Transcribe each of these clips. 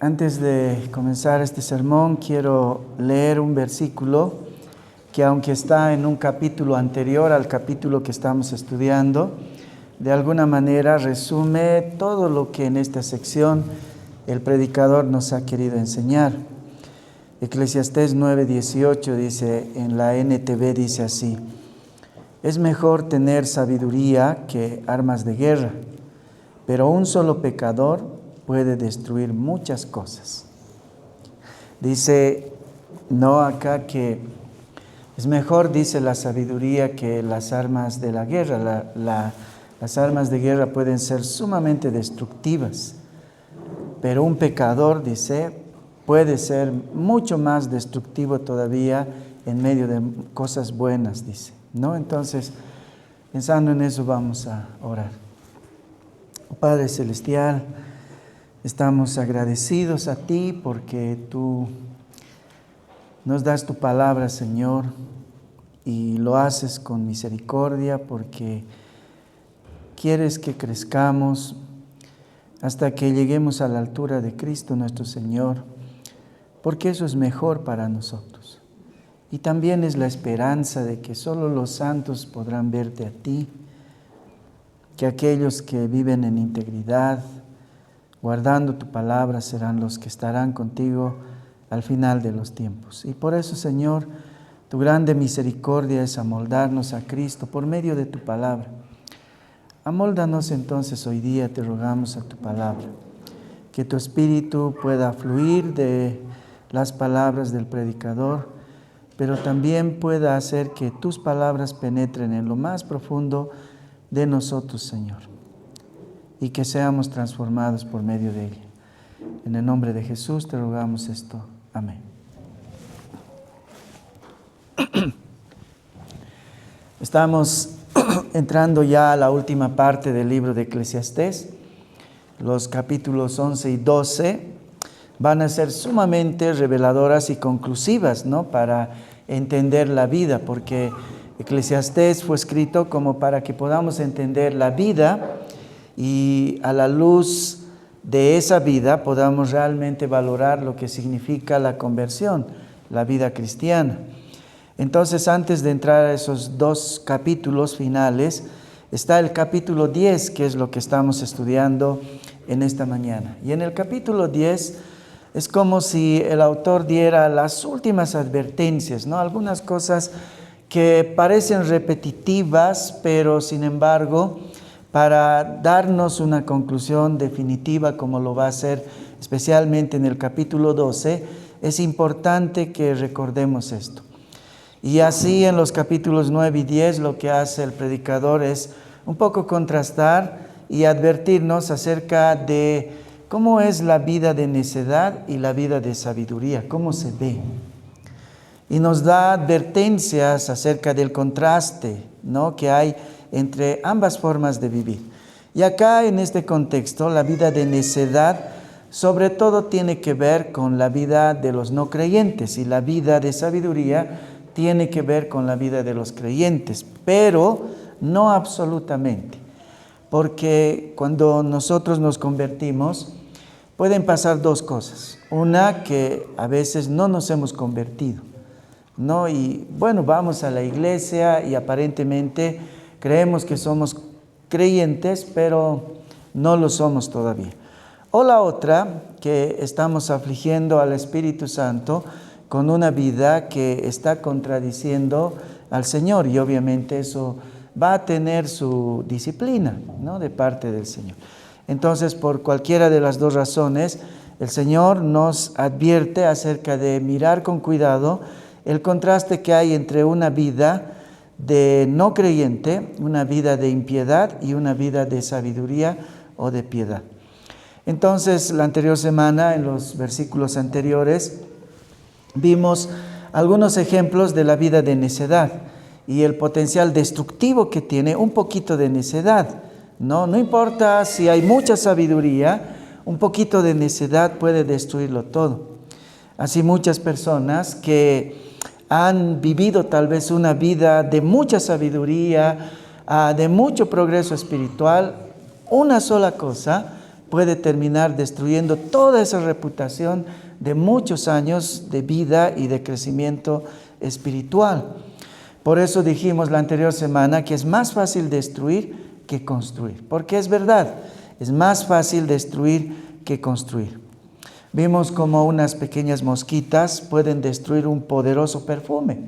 Antes de comenzar este sermón, quiero leer un versículo que, aunque está en un capítulo anterior al capítulo que estamos estudiando, de alguna manera resume todo lo que en esta sección el predicador nos ha querido enseñar. Eclesiastés 9:18 dice, en la NTV dice así: es mejor tener sabiduría que armas de guerra, pero un solo pecador puede destruir muchas cosas. Dice, no acá que es mejor, dice, la sabiduría que las armas de la guerra. Las armas de guerra pueden ser sumamente destructivas, pero un pecador, dice, puede ser mucho más destructivo todavía en medio de cosas buenas, dice, ¿no? Entonces, pensando en eso, vamos a orar. Padre Celestial, estamos agradecidos a ti porque tú nos das tu palabra, Señor, y lo haces con misericordia porque quieres que crezcamos hasta que lleguemos a la altura de Cristo nuestro Señor, porque eso es mejor para nosotros. Y también es la esperanza de que solo los santos podrán verte a ti, que aquellos que viven en integridad, guardando tu palabra, serán los que estarán contigo al final de los tiempos. Y por eso, Señor, tu grande misericordia es amoldarnos a Cristo por medio de tu palabra. Amóldanos entonces hoy día, te rogamos, a tu palabra. Que tu Espíritu pueda fluir de las palabras del predicador, pero también pueda hacer que tus palabras penetren en lo más profundo de nosotros, Señor, y que seamos transformados por medio de ella. En el nombre de Jesús te rogamos esto. Amén. Estamos entrando ya a la última parte del libro de Eclesiastés. Los capítulos 11 y 12 van a ser sumamente reveladoras y conclusivas, ¿no?, para entender la vida, porque Eclesiastés fue escrito como para que podamos entender la vida y a la luz de esa vida podamos realmente valorar lo que significa la conversión, la vida cristiana. Entonces, antes de entrar a esos dos capítulos finales, está el capítulo 10, que es lo que estamos estudiando en esta mañana. Y en el capítulo 10 es como si el autor diera las últimas advertencias, ¿no? Algunas cosas que parecen repetitivas, pero sin embargo, para darnos una conclusión definitiva, como lo va a hacer especialmente en el capítulo 12, es importante que recordemos esto. Y así en los capítulos 9 y 10 lo que hace el predicador es un poco contrastar y advertirnos acerca de cómo es la vida de necedad y la vida de sabiduría, cómo se ve. Y nos da advertencias acerca del contraste, ¿no?, que hay entre ambas formas de vivir. Y acá, en este contexto, la vida de necedad sobre todo tiene que ver con la vida de los no creyentes, y la vida de sabiduría tiene que ver con la vida de los creyentes, pero no absolutamente, porque cuando nosotros nos convertimos pueden pasar dos cosas. Una, que a veces no nos hemos convertido, ¿no? Y bueno, vamos a la iglesia y aparentemente creemos que somos creyentes, pero no lo somos todavía. O la otra, que estamos afligiendo al Espíritu Santo con una vida que está contradiciendo al Señor, y obviamente eso va a tener su disciplina, ¿no?, de parte del Señor. Entonces, por cualquiera de las dos razones, el Señor nos advierte acerca de mirar con cuidado el contraste que hay entre una vida de no creyente, una vida de impiedad, y una vida de sabiduría o de piedad. Entonces, la anterior semana, en los versículos anteriores, vimos algunos ejemplos de la vida de necedad y el potencial destructivo que tiene un poquito de necedad. No importa si hay mucha sabiduría, un poquito de necedad puede destruirlo todo. Así muchas personas que han vivido tal vez una vida de mucha sabiduría, de mucho progreso espiritual, una sola cosa puede terminar destruyendo toda esa reputación de muchos años de vida y de crecimiento espiritual. Por eso dijimos la anterior semana que es más fácil destruir que construir, porque es verdad, es más fácil destruir que construir. Vimos cómo unas pequeñas mosquitas pueden destruir un poderoso perfume,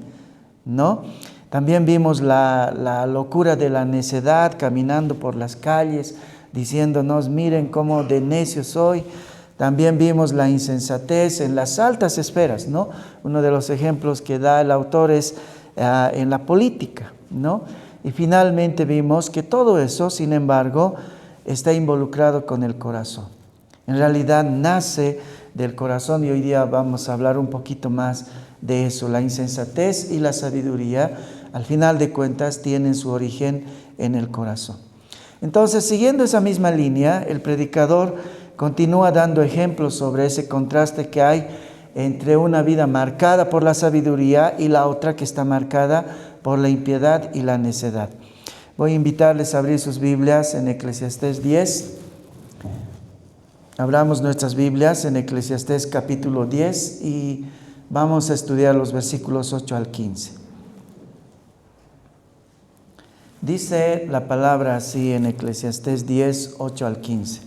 ¿no? También vimos la locura de la necedad caminando por las calles, diciéndonos, miren cómo de necio soy. También vimos la insensatez en las altas esferas, ¿no? Uno de los ejemplos que da el autor es en la política, ¿no? Y finalmente vimos que todo eso, sin embargo, está involucrado con el corazón. En realidad nace del corazón y hoy día vamos a hablar un poquito más de eso. La insensatez y la sabiduría, al final de cuentas, tienen su origen en el corazón. Entonces, siguiendo esa misma línea, el predicador continúa dando ejemplos sobre ese contraste que hay entre una vida marcada por la sabiduría y la otra que está marcada por la impiedad y la necedad. Voy a invitarles a abrir sus Biblias en Eclesiastés 10. Abramos nuestras Biblias en Eclesiastés capítulo 10 y vamos a estudiar los versículos 8 al 15. Dice la palabra así en Eclesiastés 10, 8 al 15.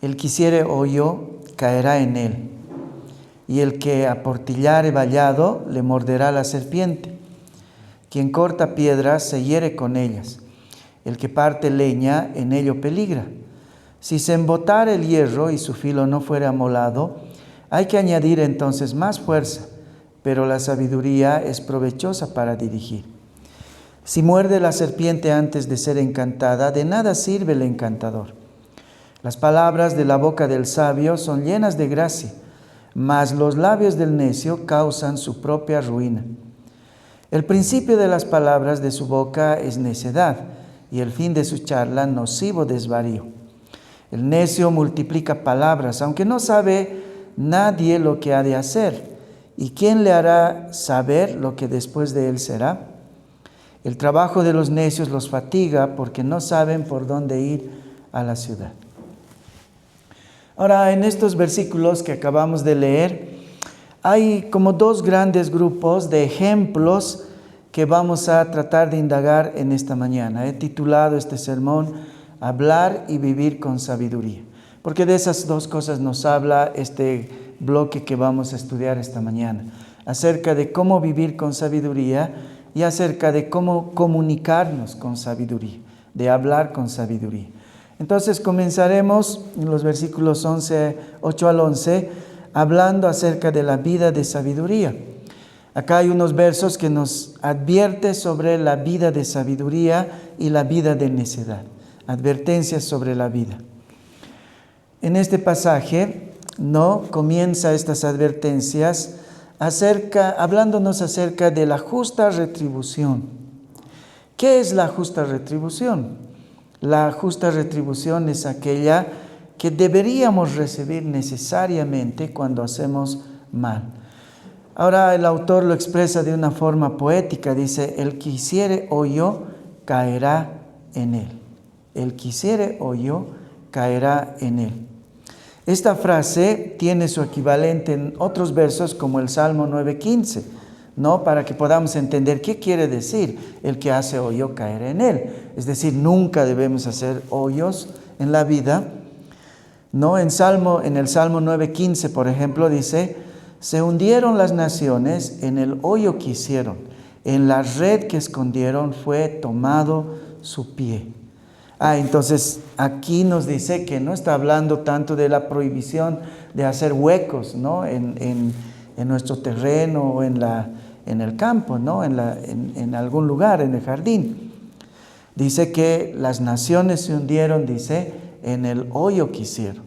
El que hiciere hoyo caerá en él, y el que aportillare vallado le morderá la serpiente. Quien corta piedras se hiere con ellas, el que parte leña en ello peligra. Si se embotare el hierro y su filo no fuere amolado, hay que añadir entonces más fuerza, pero la sabiduría es provechosa para dirigir. Si muerde la serpiente antes de ser encantada, de nada sirve el encantador. Las palabras de la boca del sabio son llenas de gracia, mas los labios del necio causan su propia ruina. El principio de las palabras de su boca es necedad, y el fin de su charla nocivo desvarío. El necio multiplica palabras, aunque no sabe nadie lo que ha de hacer. ¿Y quién le hará saber lo que después de él será? El trabajo de los necios los fatiga porque no saben por dónde ir a la ciudad. Ahora, en estos versículos que acabamos de leer, hay como dos grandes grupos de ejemplos que vamos a tratar de indagar en esta mañana. He titulado este sermón Hablar y vivir con sabiduría, porque de esas dos cosas nos habla este bloque que vamos a estudiar esta mañana, acerca de cómo vivir con sabiduría y acerca de cómo comunicarnos con sabiduría, de hablar con sabiduría. Entonces comenzaremos en los versículos 8 al 11, hablando acerca de la vida de sabiduría. Acá hay unos versos que nos advierten sobre la vida de sabiduría y la vida de necedad. Advertencias sobre la vida. En este pasaje, comienza estas advertencias hablándonos acerca de la justa retribución. ¿Qué es la justa retribución? La justa retribución es aquella que deberíamos recibir necesariamente cuando hacemos mal. Ahora el autor lo expresa de una forma poética, dice, el que hiciere hoyo caerá en él. El que hiciere hoyo caerá en él. Esta frase tiene su equivalente en otros versos como el Salmo 9:15, para que podamos entender qué quiere decir el que hace hoyo caerá en él. Es decir, nunca debemos hacer hoyos en la vida. En el Salmo 9:15, por ejemplo, dice, se hundieron las naciones en el hoyo que hicieron, en la red que escondieron fue tomado su pie. Entonces aquí nos dice que no está hablando tanto de la prohibición de hacer huecos, en nuestro terreno o en el campo, en algún lugar, en el jardín. Dice que las naciones se hundieron, dice, en el hoyo que hicieron.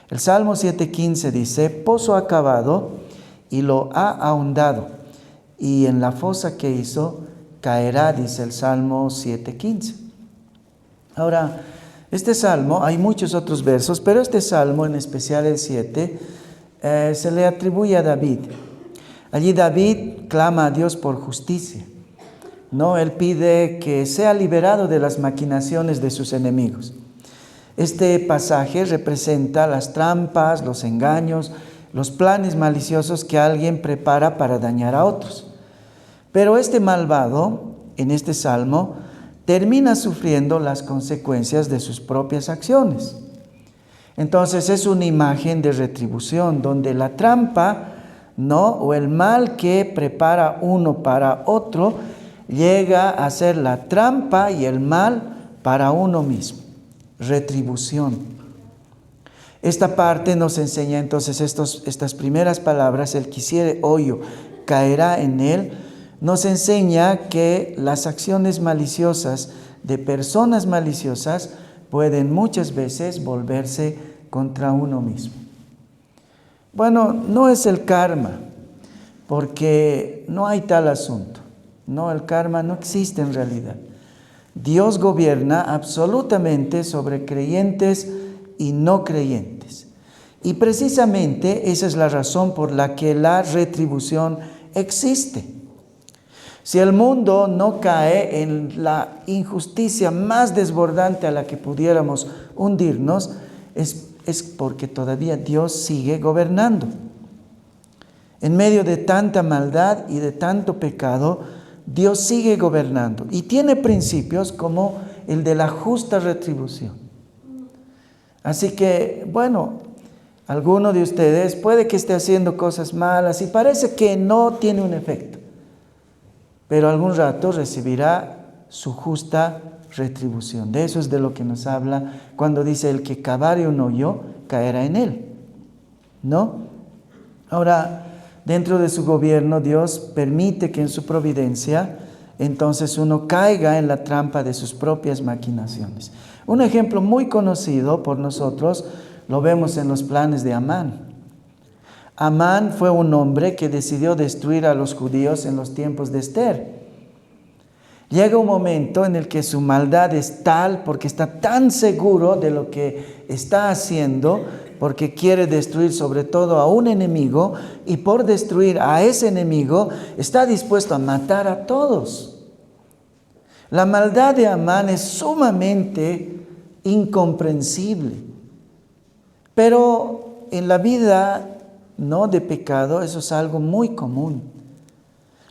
El Salmo 7:15 dice, pozo ha cavado y lo ha ahondado, y en la fosa que hizo caerá, dice el Salmo 7:15. Ahora, este salmo, hay muchos otros versos, pero este salmo, en especial el 7, se le atribuye a David. Allí David clama a Dios por justicia. Él pide que sea liberado de las maquinaciones de sus enemigos. Este pasaje representa las trampas, los engaños, los planes maliciosos que alguien prepara para dañar a otros. Pero este malvado, en este salmo, termina sufriendo las consecuencias de sus propias acciones. Entonces es una imagen de retribución, donde la trampa, o el mal que prepara uno para otro, llega a ser la trampa y el mal para uno mismo. Retribución. Esta parte nos enseña entonces estas primeras palabras: el que hiciere hoyo caerá en él. Nos enseña que las acciones maliciosas de personas maliciosas pueden muchas veces volverse contra uno mismo. Bueno, no es el karma, porque no hay tal asunto. No, el karma no existe en realidad. Dios gobierna absolutamente sobre creyentes y no creyentes. Y precisamente esa es la razón por la que la retribución existe. Si el mundo no cae en la injusticia más desbordante a la que pudiéramos hundirnos, es porque todavía Dios sigue gobernando. En medio de tanta maldad y de tanto pecado, Dios sigue gobernando y tiene principios como el de la justa retribución. Así que, bueno, alguno de ustedes puede que esté haciendo cosas malas y parece que no tiene un efecto, pero algún rato recibirá su justa retribución. De eso es de lo que nos habla cuando dice: el que cavare un hoyo caerá en él, ¿no? Ahora, dentro de su gobierno, Dios permite que en su providencia entonces uno caiga en la trampa de sus propias maquinaciones. Un ejemplo muy conocido por nosotros lo vemos en los planes de Amán. Amán fue un hombre que decidió destruir a los judíos en los tiempos de Esther. Llega un momento en el que su maldad es tal, porque está tan seguro de lo que está haciendo, porque quiere destruir sobre todo a un enemigo, y por destruir a ese enemigo está dispuesto a matar a todos. La maldad de Amán es sumamente incomprensible, pero en la vida de pecado eso es algo muy común.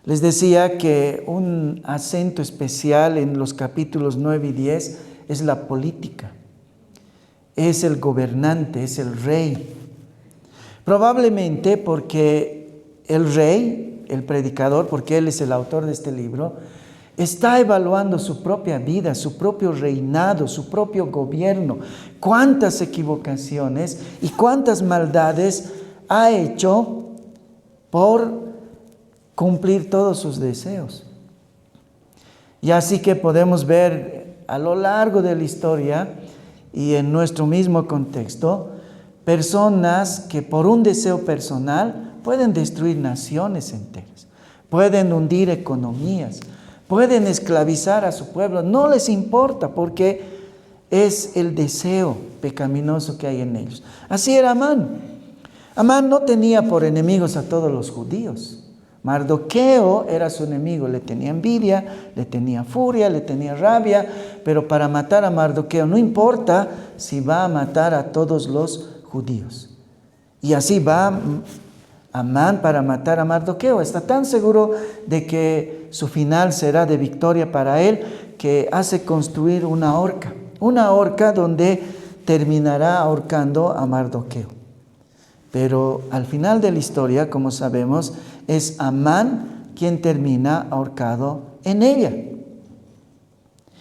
Les decía que un acento especial en los capítulos 9 y 10 es la política. Es el gobernante, es el rey. Probablemente porque el rey, el predicador, porque él es el autor de este libro, está evaluando su propia vida, su propio reinado, su propio gobierno. Cuántas equivocaciones y cuántas maldades ha hecho por cumplir todos sus deseos. Y así que podemos ver a lo largo de la historia y en nuestro mismo contexto, personas que por un deseo personal pueden destruir naciones enteras, pueden hundir economías, pueden esclavizar a su pueblo, no les importa porque es el deseo pecaminoso que hay en ellos. Así era Amán. Amán no tenía por enemigos a todos los judíos. Mardoqueo era su enemigo, le tenía envidia, le tenía furia, le tenía rabia, pero para matar a Mardoqueo no importa si va a matar a todos los judíos. Y así va Amán para matar a Mardoqueo. Está tan seguro de que su final será de victoria para él que hace construir una horca donde terminará ahorcando a Mardoqueo. Pero al final de la historia, como sabemos, es Amán quien termina ahorcado en ella.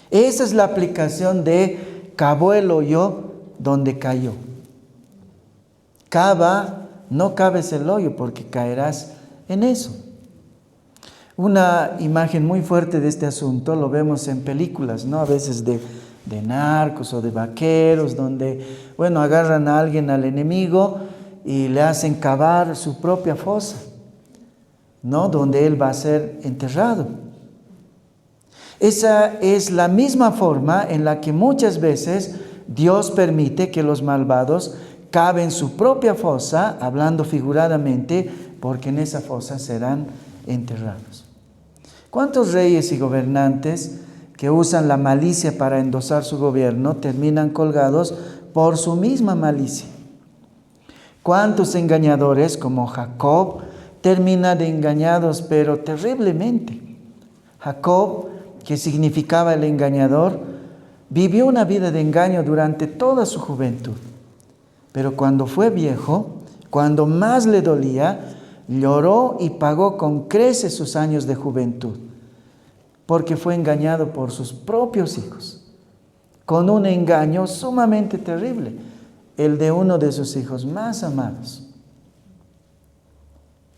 Esa es la aplicación de cavó el hoyo donde cayó. Cava, no caves el hoyo porque caerás en eso. Una imagen muy fuerte de este asunto lo vemos en películas, ¿no? A veces de narcos o de vaqueros, donde, agarran a alguien, al enemigo, y le hacen cavar su propia fosa, ¿no? Donde él va a ser enterrado. Esa es la misma forma en la que muchas veces Dios permite que los malvados caven su propia fosa, hablando figuradamente, porque en esa fosa serán enterrados. ¿Cuántos reyes y gobernantes que usan la malicia para endosar su gobierno, terminan colgados por su misma malicia. ¿Cuántos engañadores como Jacob terminan engañados, pero terriblemente? Jacob, que significaba el engañador, vivió una vida de engaño durante toda su juventud. Pero cuando fue viejo, cuando más le dolía, lloró y pagó con creces sus años de juventud, porque fue engañado por sus propios hijos, con un engaño sumamente terrible, el de uno de sus hijos más amados.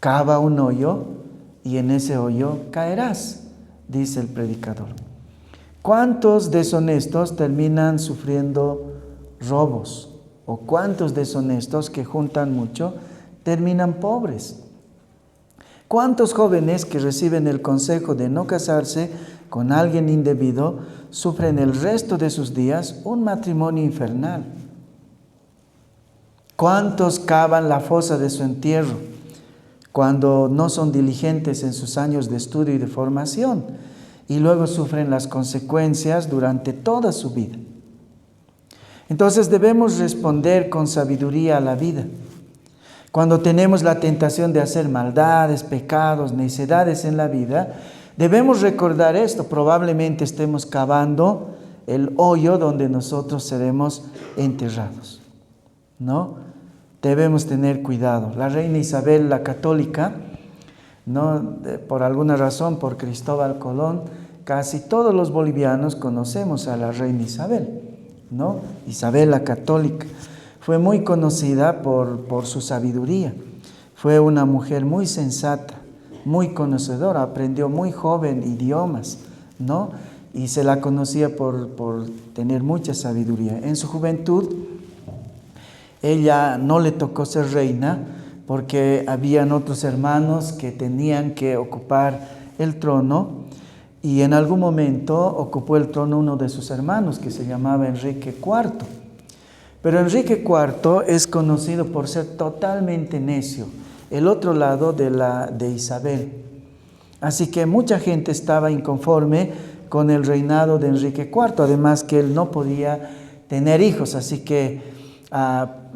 Cava un hoyo y en ese hoyo caerás, dice el predicador. ¿Cuántos deshonestos terminan sufriendo robos? ¿O cuántos deshonestos que juntan mucho terminan pobres? ¿Cuántos jóvenes que reciben el consejo de no casarse con alguien indebido sufren el resto de sus días un matrimonio infernal? ¿Cuántos cavan la fosa de su entierro cuando no son diligentes en sus años de estudio y de formación y luego sufren las consecuencias durante toda su vida? Entonces debemos responder con sabiduría a la vida. Cuando tenemos la tentación de hacer maldades, pecados, necedades en la vida, debemos recordar esto. Probablemente estemos cavando el hoyo donde nosotros seremos enterrados, ¿no? Debemos tener cuidado. La reina Isabel la católica, ¿no? Por alguna razón, por Cristóbal Colón, casi todos los bolivianos conocemos a la reina Isabel, ¿no? Isabel la católica. Fue muy conocida por su sabiduría. Fue una mujer muy sensata, muy conocedora, aprendió muy joven idiomas, ¿no? Y se la conocía por tener mucha sabiduría. En su juventud, ella no le tocó ser reina porque habían otros hermanos que tenían que ocupar el trono, y en algún momento ocupó el trono uno de sus hermanos que se llamaba Enrique IV. Pero Enrique IV es conocido por ser totalmente necio, el otro lado de Isabel. Así que mucha gente estaba inconforme con el reinado de Enrique IV, además que él no podía tener hijos, así que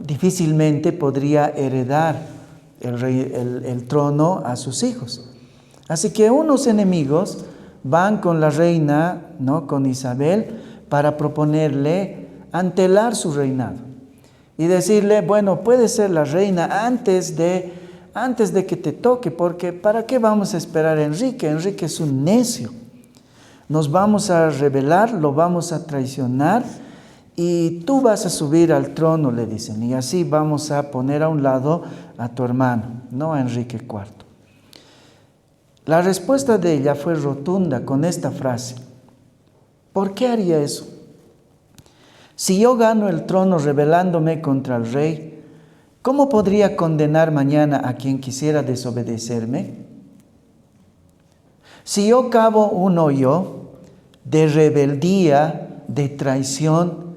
difícilmente podría heredar el trono a sus hijos. Así que unos enemigos van con la reina, ¿no?, con Isabel, para proponerle antelar su reinado y decirle, bueno, puede ser la reina antes de que te toque, porque ¿para qué vamos a esperar a Enrique? Enrique es un necio. Nos vamos a rebelar, lo vamos a traicionar y tú vas a subir al trono, le dicen, y así vamos a poner a un lado a tu hermano, no a Enrique IV. La respuesta de ella fue rotunda con esta frase: ¿por qué haría eso? Si yo gano el trono rebelándome contra el rey, ¿cómo podría condenar mañana a quien quisiera desobedecerme? Si yo cavo un hoyo de rebeldía, de traición,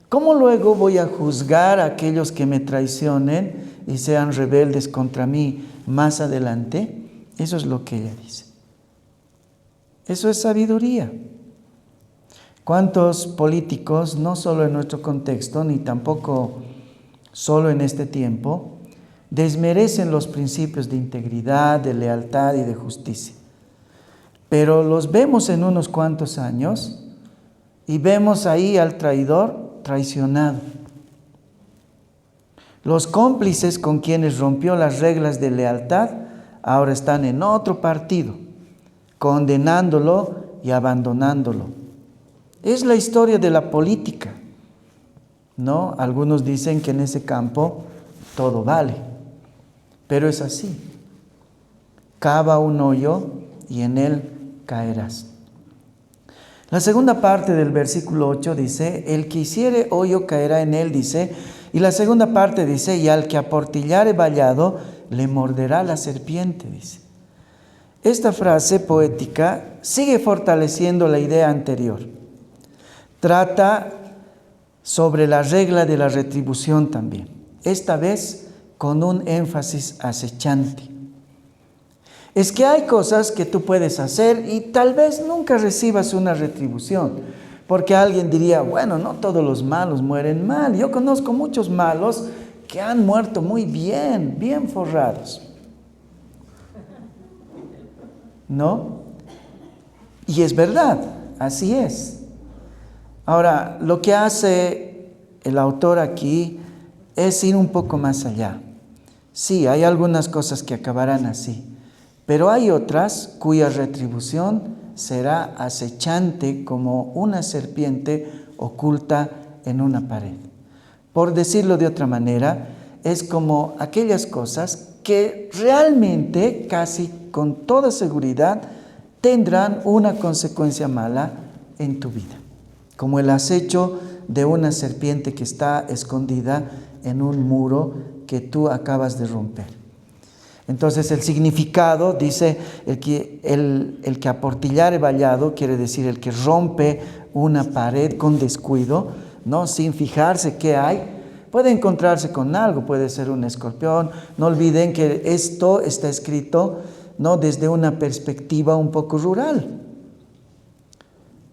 ¿cómo luego voy a juzgar a aquellos que me traicionen y sean rebeldes contra mí más adelante? Eso es lo que ella dice. Eso es sabiduría. ¿Cuántos políticos, no solo en nuestro contexto, ni tampoco solo en este tiempo, desmerecen los principios de integridad, de lealtad y de justicia? Pero los vemos en unos cuantos años y vemos ahí al traidor traicionado. Los cómplices con quienes rompió las reglas de lealtad ahora están en otro partido, condenándolo y abandonándolo. Es la historia de la política, ¿no? Algunos dicen que en ese campo todo vale, pero es así. Cava un hoyo y en él caerás. La segunda parte del versículo 8 dice, el que hiciere hoyo caerá en él, dice, y la segunda parte dice, y al que aportillare vallado, le morderá la serpiente, dice. Esta frase poética sigue fortaleciendo la idea anterior. Trata sobre la regla de la retribución también, esta vez con un énfasis acechante. Es que hay cosas que tú puedes hacer y tal vez nunca recibas una retribución. Porque alguien diría, bueno, no todos los malos mueren mal. Yo conozco muchos malos que han muerto muy bien, bien forrados. ¿No? Y es verdad, así es. Ahora, lo que hace el autor aquí es ir un poco más allá. Sí, hay algunas cosas que acabarán así, pero hay otras cuya retribución será acechante como una serpiente oculta en una pared. Por decirlo de otra manera, es como aquellas cosas que realmente, casi con toda seguridad, tendrán una consecuencia mala en tu vida, como el acecho de una serpiente que está escondida en un muro que tú acabas de romper. Entonces el significado dice, el que aportillare vallado, quiere decir el que rompe una pared con descuido, ¿no? Sin fijarse qué hay, puede encontrarse con algo, puede ser un escorpión. No olviden que esto está escrito, ¿no?, desde una perspectiva un poco rural,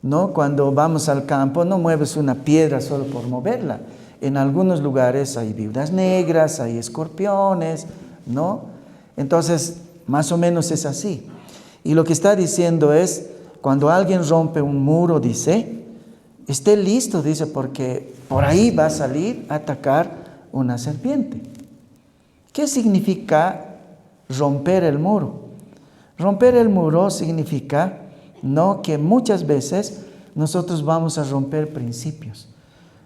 ¿no? Cuando vamos al campo no mueves una piedra solo por moverla. En algunos lugares hay viudas negras, hay escorpiones, ¿no? Entonces, más o menos es así. Y lo que está diciendo es, cuando alguien rompe un muro, dice, esté listo, dice, porque por ahí va a salir a atacar una serpiente. ¿Qué significa romper el muro? Romper el muro significa, ¿no?, que muchas veces nosotros vamos a romper principios.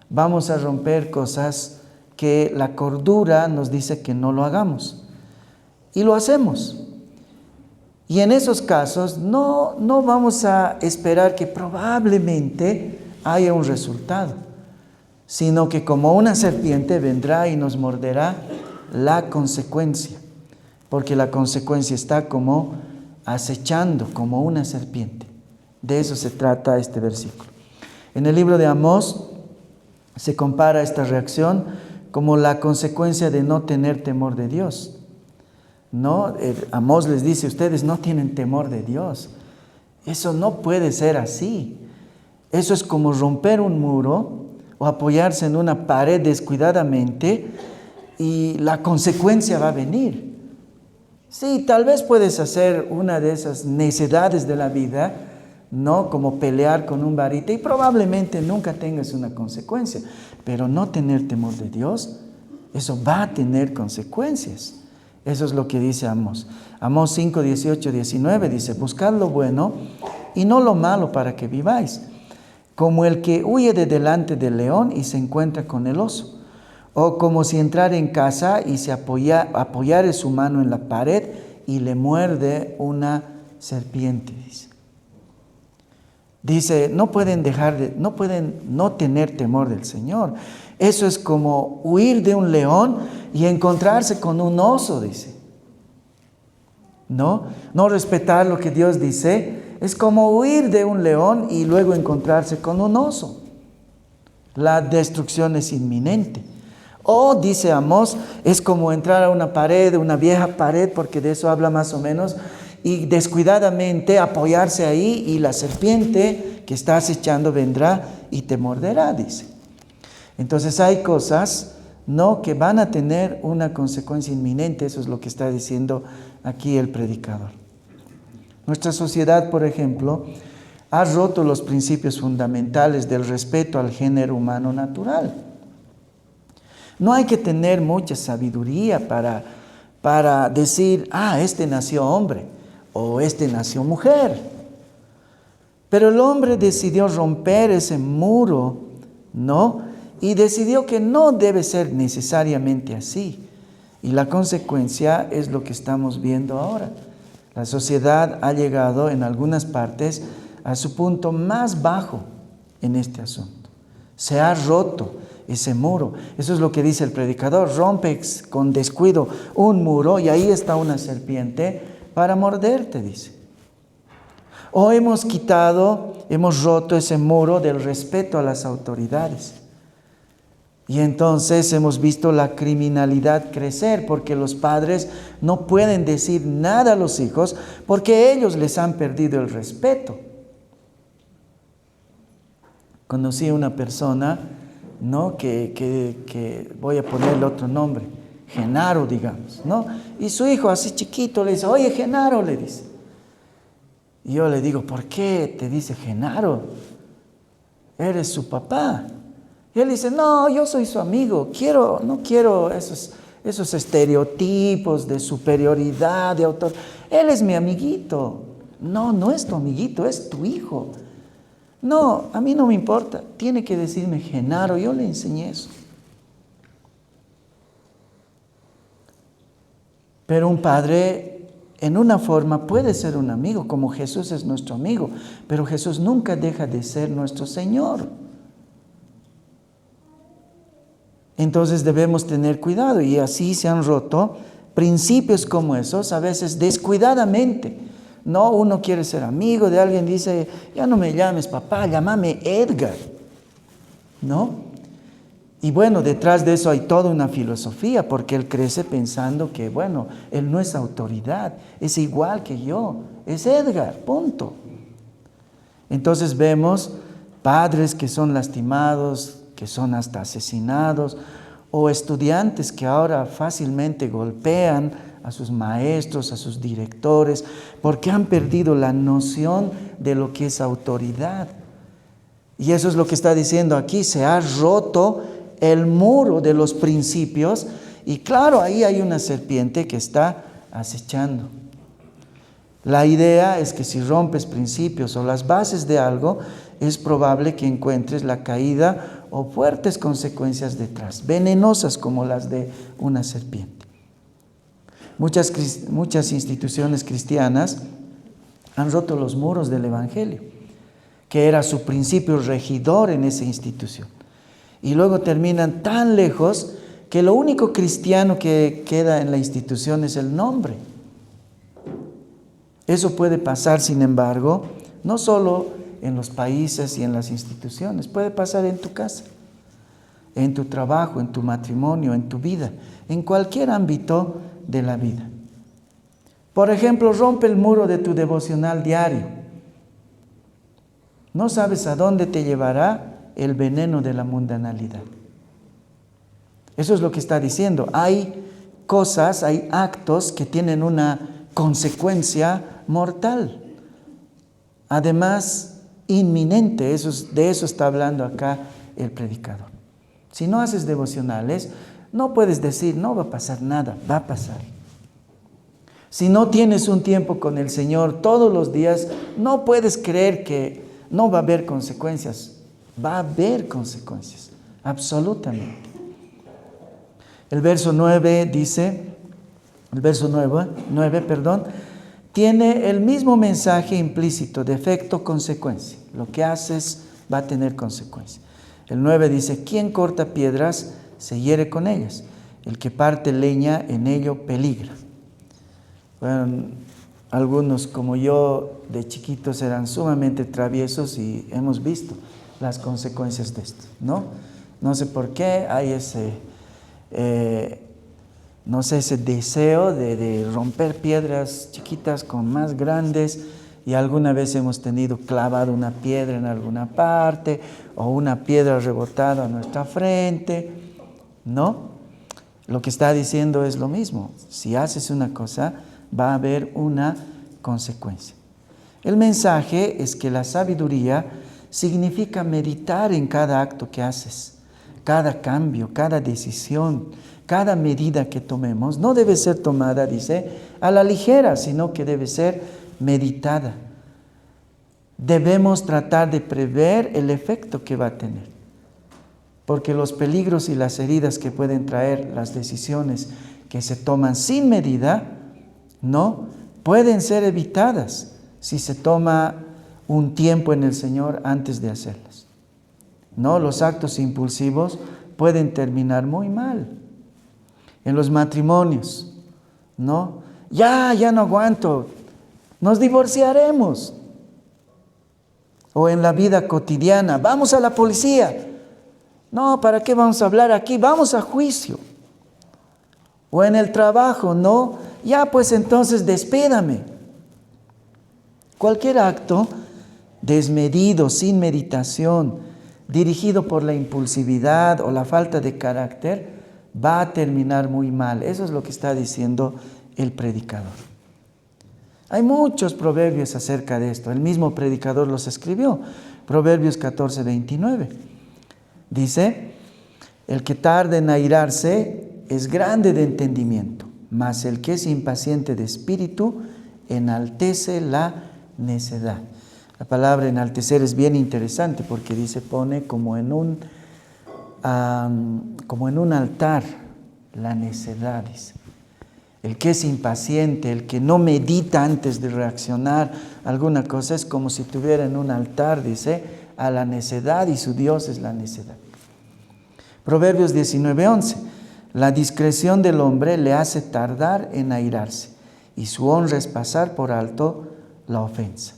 Vamos a romper cosas que la cordura nos dice que no lo hagamos. Y lo hacemos. Y en esos casos no vamos a esperar que probablemente haya un resultado, sino que como una serpiente vendrá y nos morderá la consecuencia, porque la consecuencia está como acechando, como una serpiente. De eso se trata este versículo. En el libro de Amós se compara esta reacción como la consecuencia de no tener temor de Dios. No, Amós les dice, ustedes no tienen temor de Dios. Eso no puede ser así. Eso es como romper un muro o apoyarse en una pared descuidadamente y la consecuencia va a venir. Sí, tal vez puedes hacer una de esas necedades de la vida, ¿no?, como pelear con un varita, y probablemente nunca tengas una consecuencia. Pero no tener temor de Dios, eso va a tener consecuencias. Eso es lo que dice Amós. Amós 5, 18, 19 dice, buscad lo bueno y no lo malo para que viváis, como el que huye de delante del león y se encuentra con el oso, o como si entrara en casa y se apoyare su mano en la pared y le muerde una serpiente. Dice, no pueden no tener temor del Señor. Eso es como huir de un león y encontrarse con un oso, dice. No respetar lo que Dios dice es como huir de un león y luego encontrarse con un oso. La destrucción es inminente. O, dice Amós, es como entrar a una pared, una vieja pared, porque de eso habla más o menos, y descuidadamente apoyarse ahí y la serpiente que está acechando vendrá y te morderá, dice. Entonces hay cosas, ¿no?, que van a tener una consecuencia inminente. Eso es lo que está diciendo aquí el predicador. Nuestra sociedad, por ejemplo, ha roto los principios fundamentales del respeto al género humano natural. No hay que tener mucha sabiduría para decir, este nació hombre o este nació mujer. Pero el hombre decidió romper ese muro, ¿no?, y decidió que no debe ser necesariamente así. Y la consecuencia es lo que estamos viendo ahora. La sociedad ha llegado en algunas partes a su punto más bajo en este asunto. Se ha roto ese muro. Eso es lo que dice el predicador. Rompe con descuido un muro y ahí está una serpiente para morderte, dice. O hemos roto ese muro del respeto a las autoridades. Y entonces hemos visto la criminalidad crecer porque los padres no pueden decir nada a los hijos porque ellos les han perdido el respeto. Conocí a una persona, ¿no? que voy a ponerle otro nombre, Genaro, digamos, ¿no? Y su hijo así chiquito le dice, oye, Genaro, le dice. Y yo le digo, ¿por qué te dice Genaro? Eres su papá. Y él dice, no, yo soy su amigo, no quiero esos estereotipos de superioridad, de autor. Él es mi amiguito. No, no es tu amiguito, es tu hijo. No, a mí no me importa, tiene que decirme Genaro, yo le enseñé eso. Pero un padre, en una forma, puede ser un amigo, como Jesús es nuestro amigo, pero Jesús nunca deja de ser nuestro Señor. Entonces debemos tener cuidado, y así se han roto principios como esos, a veces descuidadamente. No, uno quiere ser amigo de alguien, dice, ya no me llames papá, llámame Edgar, ¿no? Y bueno, detrás de eso hay toda una filosofía, porque él crece pensando que, bueno, él no es autoridad, es igual que yo, es Edgar, punto. Entonces vemos padres que son lastimados, que son hasta asesinados, o estudiantes que ahora fácilmente golpean a sus maestros, a sus directores, porque han perdido la noción de lo que es autoridad. Y eso es lo que está diciendo aquí, se ha roto el muro de los principios, y claro, ahí hay una serpiente que está acechando. La idea es que si rompes principios o las bases de algo, es probable que encuentres la caída o fuertes consecuencias detrás, venenosas como las de una serpiente. Muchas instituciones cristianas han roto los muros del Evangelio, que era su principio regidor en esa institución. Y luego terminan tan lejos que lo único cristiano que queda en la institución es el nombre. Eso puede pasar, sin embargo, no solo en los países y en las instituciones, puede pasar en tu casa, en tu trabajo, en tu matrimonio, en tu vida, en cualquier ámbito de la vida. Por ejemplo, rompe el muro de tu devocional diario. No sabes a dónde te llevará el veneno de la mundanalidad. Eso es lo que está diciendo. Hay cosas, hay actos que tienen una consecuencia mortal. Además, inminente, de eso está hablando acá el predicador. Si no haces devocionales, no puedes decir, no va a pasar nada, va a pasar. Si no tienes un tiempo con el Señor todos los días, no puedes creer que no va a haber consecuencias. Va a haber consecuencias, absolutamente. El verso 9 dice, tiene el mismo mensaje implícito de efecto-consecuencia. Lo que haces va a tener consecuencias. El 9 dice, quien corta piedras se hiere con ellas. El que parte leña en ello peligra. Bueno, algunos como yo de chiquitos eran sumamente traviesos y hemos visto las consecuencias de esto, ¿no? No sé por qué hay ese deseo de romper piedras chiquitas con más grandes, y alguna vez hemos tenido clavado una piedra en alguna parte o una piedra rebotada a nuestra frente, ¿no? Lo que está diciendo es lo mismo. Si haces una cosa, va a haber una consecuencia. El mensaje es que la sabiduría significa meditar en cada acto que haces, cada cambio, cada decisión, cada medida que tomemos. No debe ser tomada, dice, a la ligera, sino que debe ser meditada. Debemos tratar de prever el efecto que va a tener, porque los peligros y las heridas que pueden traer las decisiones que se toman sin medida, no pueden ser evitadas si se toma un tiempo en el Señor antes de hacerlas. No, los actos impulsivos pueden terminar muy mal. En los matrimonios, ¿no? Ya no aguanto, nos divorciaremos. O en la vida cotidiana, vamos a la policía. No, ¿para qué vamos a hablar aquí? Vamos a juicio. O en el trabajo, no, ya pues entonces despídame. Cualquier acto desmedido, sin meditación, dirigido por la impulsividad o la falta de carácter, va a terminar muy mal. Eso es lo que está diciendo el predicador. Hay muchos proverbios acerca de esto. El mismo predicador los escribió. Proverbios 14:29. Dice, el que tarda en airarse es grande de entendimiento, mas el que es impaciente de espíritu enaltece la necedad. La palabra enaltecer es bien interesante porque dice, pone como en un altar la necedad, dice. El que es impaciente, el que no medita antes de reaccionar a alguna cosa, es como si tuviera en un altar, dice, a la necedad, y su Dios es la necedad. Proverbios 19:11. La discreción del hombre le hace tardar en airarse, y su honra es pasar por alto la ofensa.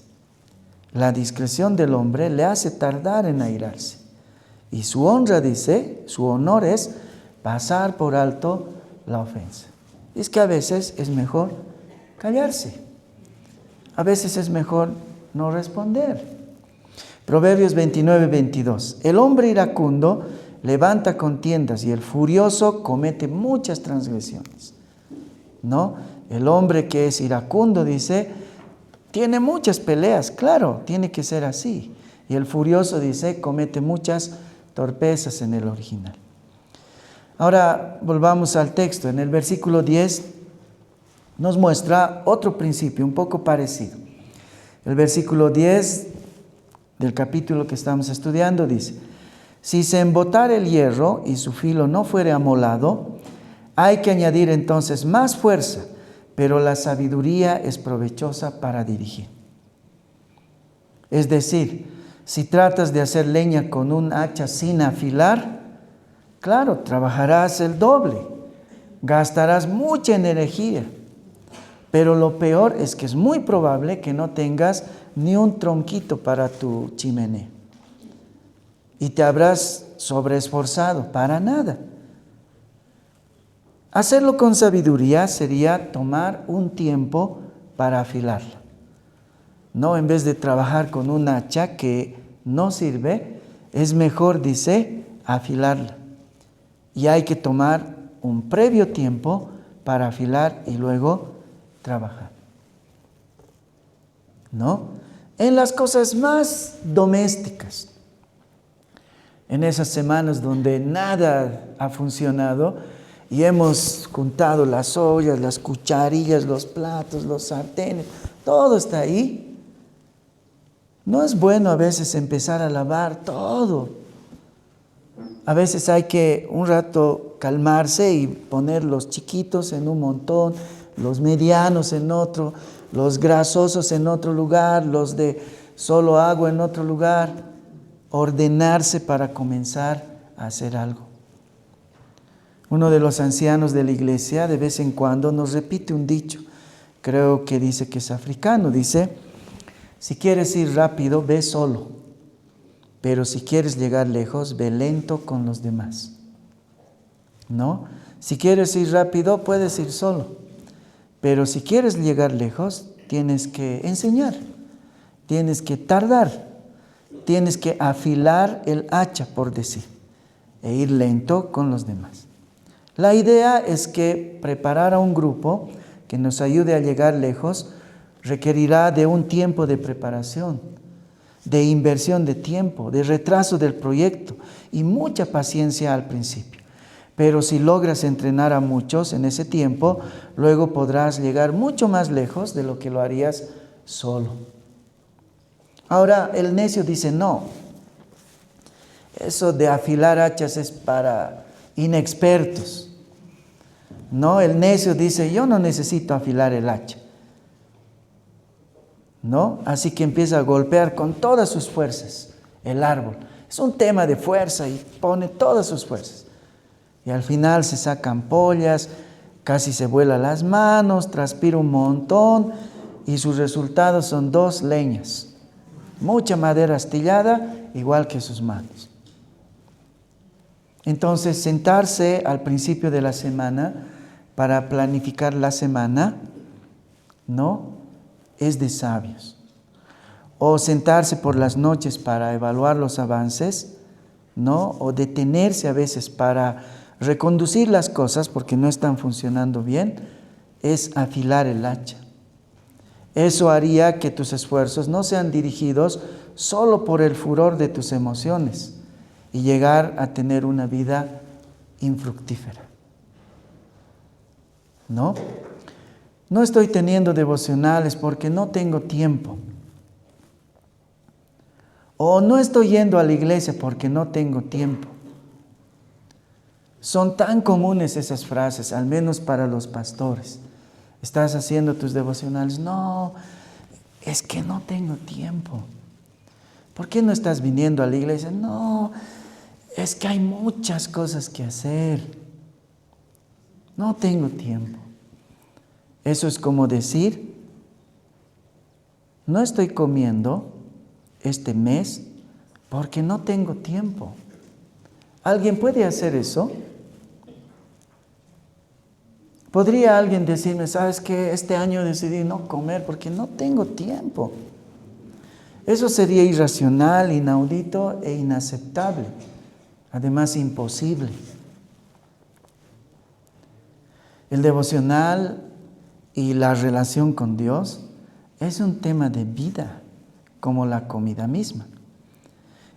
La discreción del hombre le hace tardar en airarse, y su honra, dice, su honor es pasar por alto la ofensa. Es que a veces es mejor callarse. A veces es mejor no responder. Proverbios 29:22. El hombre iracundo levanta contiendas y el furioso comete muchas transgresiones. ¿No? El hombre que es iracundo, dice, tiene muchas peleas. Claro, tiene que ser así. Y el furioso, dice, comete muchas torpezas en el original. Ahora volvamos al texto. En el versículo 10 nos muestra otro principio un poco parecido. El versículo 10 del capítulo que estamos estudiando dice, si se embotara el hierro y su filo no fuere amolado, hay que añadir entonces más fuerza, pero la sabiduría es provechosa para dirigir. Es decir, si tratas de hacer leña con un hacha sin afilar, claro, trabajarás el doble, gastarás mucha energía, pero lo peor es que es muy probable que no tengas ni un tronquito para tu chimenea y te habrás sobreesforzado para nada. Hacerlo con sabiduría sería tomar un tiempo para afilarla. No, en vez de trabajar con un hacha que no sirve, es mejor, dice, afilarla. Y hay que tomar un previo tiempo para afilar y luego trabajar. ¿No? En las cosas más domésticas, en esas semanas donde nada ha funcionado y hemos juntado las ollas, las cucharillas, los platos, los sartenes, todo está ahí. No es bueno a veces empezar a lavar todo. A veces hay que un rato calmarse y poner los chiquitos en un montón, los medianos en otro, los grasosos en otro lugar, los de solo agua en otro lugar. Ordenarse para comenzar a hacer algo. Uno de los ancianos de la iglesia de vez en cuando nos repite un dicho, creo que dice que es africano, dice, si quieres ir rápido, ve solo, pero si quieres llegar lejos, ve lento con los demás. ¿No? Si quieres ir rápido, puedes ir solo, pero si quieres llegar lejos, tienes que enseñar, tienes que tardar. Tienes que afilar el hacha, por decir, e ir lento con los demás. La idea es que preparar a un grupo que nos ayude a llegar lejos requerirá de un tiempo de preparación, de inversión de tiempo, de retraso del proyecto y mucha paciencia al principio. Pero si logras entrenar a muchos en ese tiempo, luego podrás llegar mucho más lejos de lo que lo harías solo. Ahora el necio dice, no, eso de afilar hachas es para inexpertos. No, el necio dice, yo no necesito afilar el hacha. ¿No? Así que empieza a golpear con todas sus fuerzas el árbol. Es un tema de fuerza y pone todas sus fuerzas. Y al final se sacan pollas, casi se vuelan las manos, transpira un montón y sus resultados son 2 leñas. Mucha madera astillada, igual que sus manos. Entonces, sentarse al principio de la semana para planificar la semana, ¿no? Es de sabios. O sentarse por las noches para evaluar los avances, ¿no? O detenerse a veces para reconducir las cosas porque no están funcionando bien, es afilar el hacha. Eso haría que tus esfuerzos no sean dirigidos solo por el furor de tus emociones y llegar a tener una vida infructífera. ¿No? No estoy teniendo devocionales porque no tengo tiempo. O no estoy yendo a la iglesia porque no tengo tiempo. Son tan comunes esas frases, al menos para los pastores. ¿Estás haciendo tus devocionales? No, es que no tengo tiempo. ¿Por qué no estás viniendo a la iglesia? No, es que hay muchas cosas que hacer. No tengo tiempo. Eso es como decir, no estoy comiendo este mes porque no tengo tiempo. ¿Alguien puede hacer eso? ¿Podría alguien decirme, sabes qué, este año decidí no comer porque no tengo tiempo? Eso sería irracional, inaudito e inaceptable. Además, imposible. El devocional y la relación con Dios es un tema de vida, como la comida misma.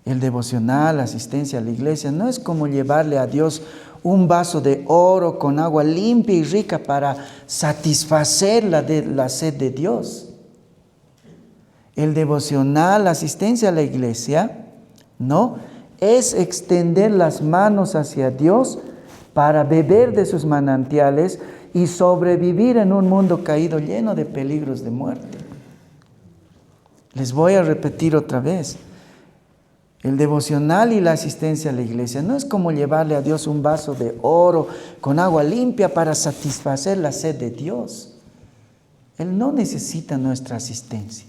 El devocional, la asistencia a la iglesia, no es como llevarle a Dios un vaso de oro con agua limpia y rica para satisfacer la sed de Dios. El devocional, la asistencia a la iglesia, ¿no? Es extender las manos hacia Dios para beber de sus manantiales y sobrevivir en un mundo caído lleno de peligros de muerte. Les voy a repetir otra vez. El devocional y la asistencia a la iglesia no es como llevarle a Dios un vaso de oro con agua limpia para satisfacer la sed de Dios. Él no necesita nuestra asistencia.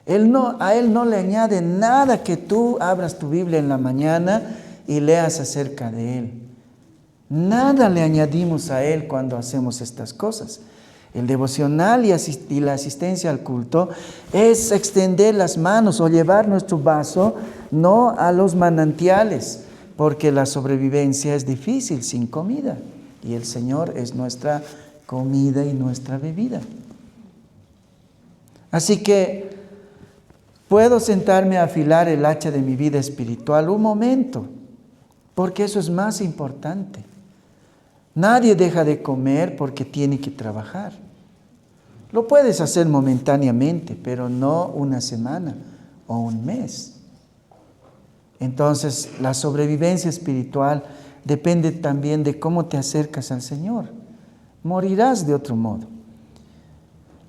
A Él no le añade nada que tú abras tu Biblia en la mañana y leas acerca de Él. Nada le añadimos a Él cuando hacemos estas cosas. El devocional y la asistencia al culto es extender las manos o llevar nuestro vaso no a los manantiales, porque la sobrevivencia es difícil sin comida y el Señor es nuestra comida y nuestra bebida. Así que puedo sentarme a afilar el hacha de mi vida espiritual un momento, porque eso es más importante. Nadie deja de comer porque tiene que trabajar. Lo puedes hacer momentáneamente, pero no una semana o un mes. Entonces, la sobrevivencia espiritual depende también de cómo te acercas al Señor. Morirás de otro modo.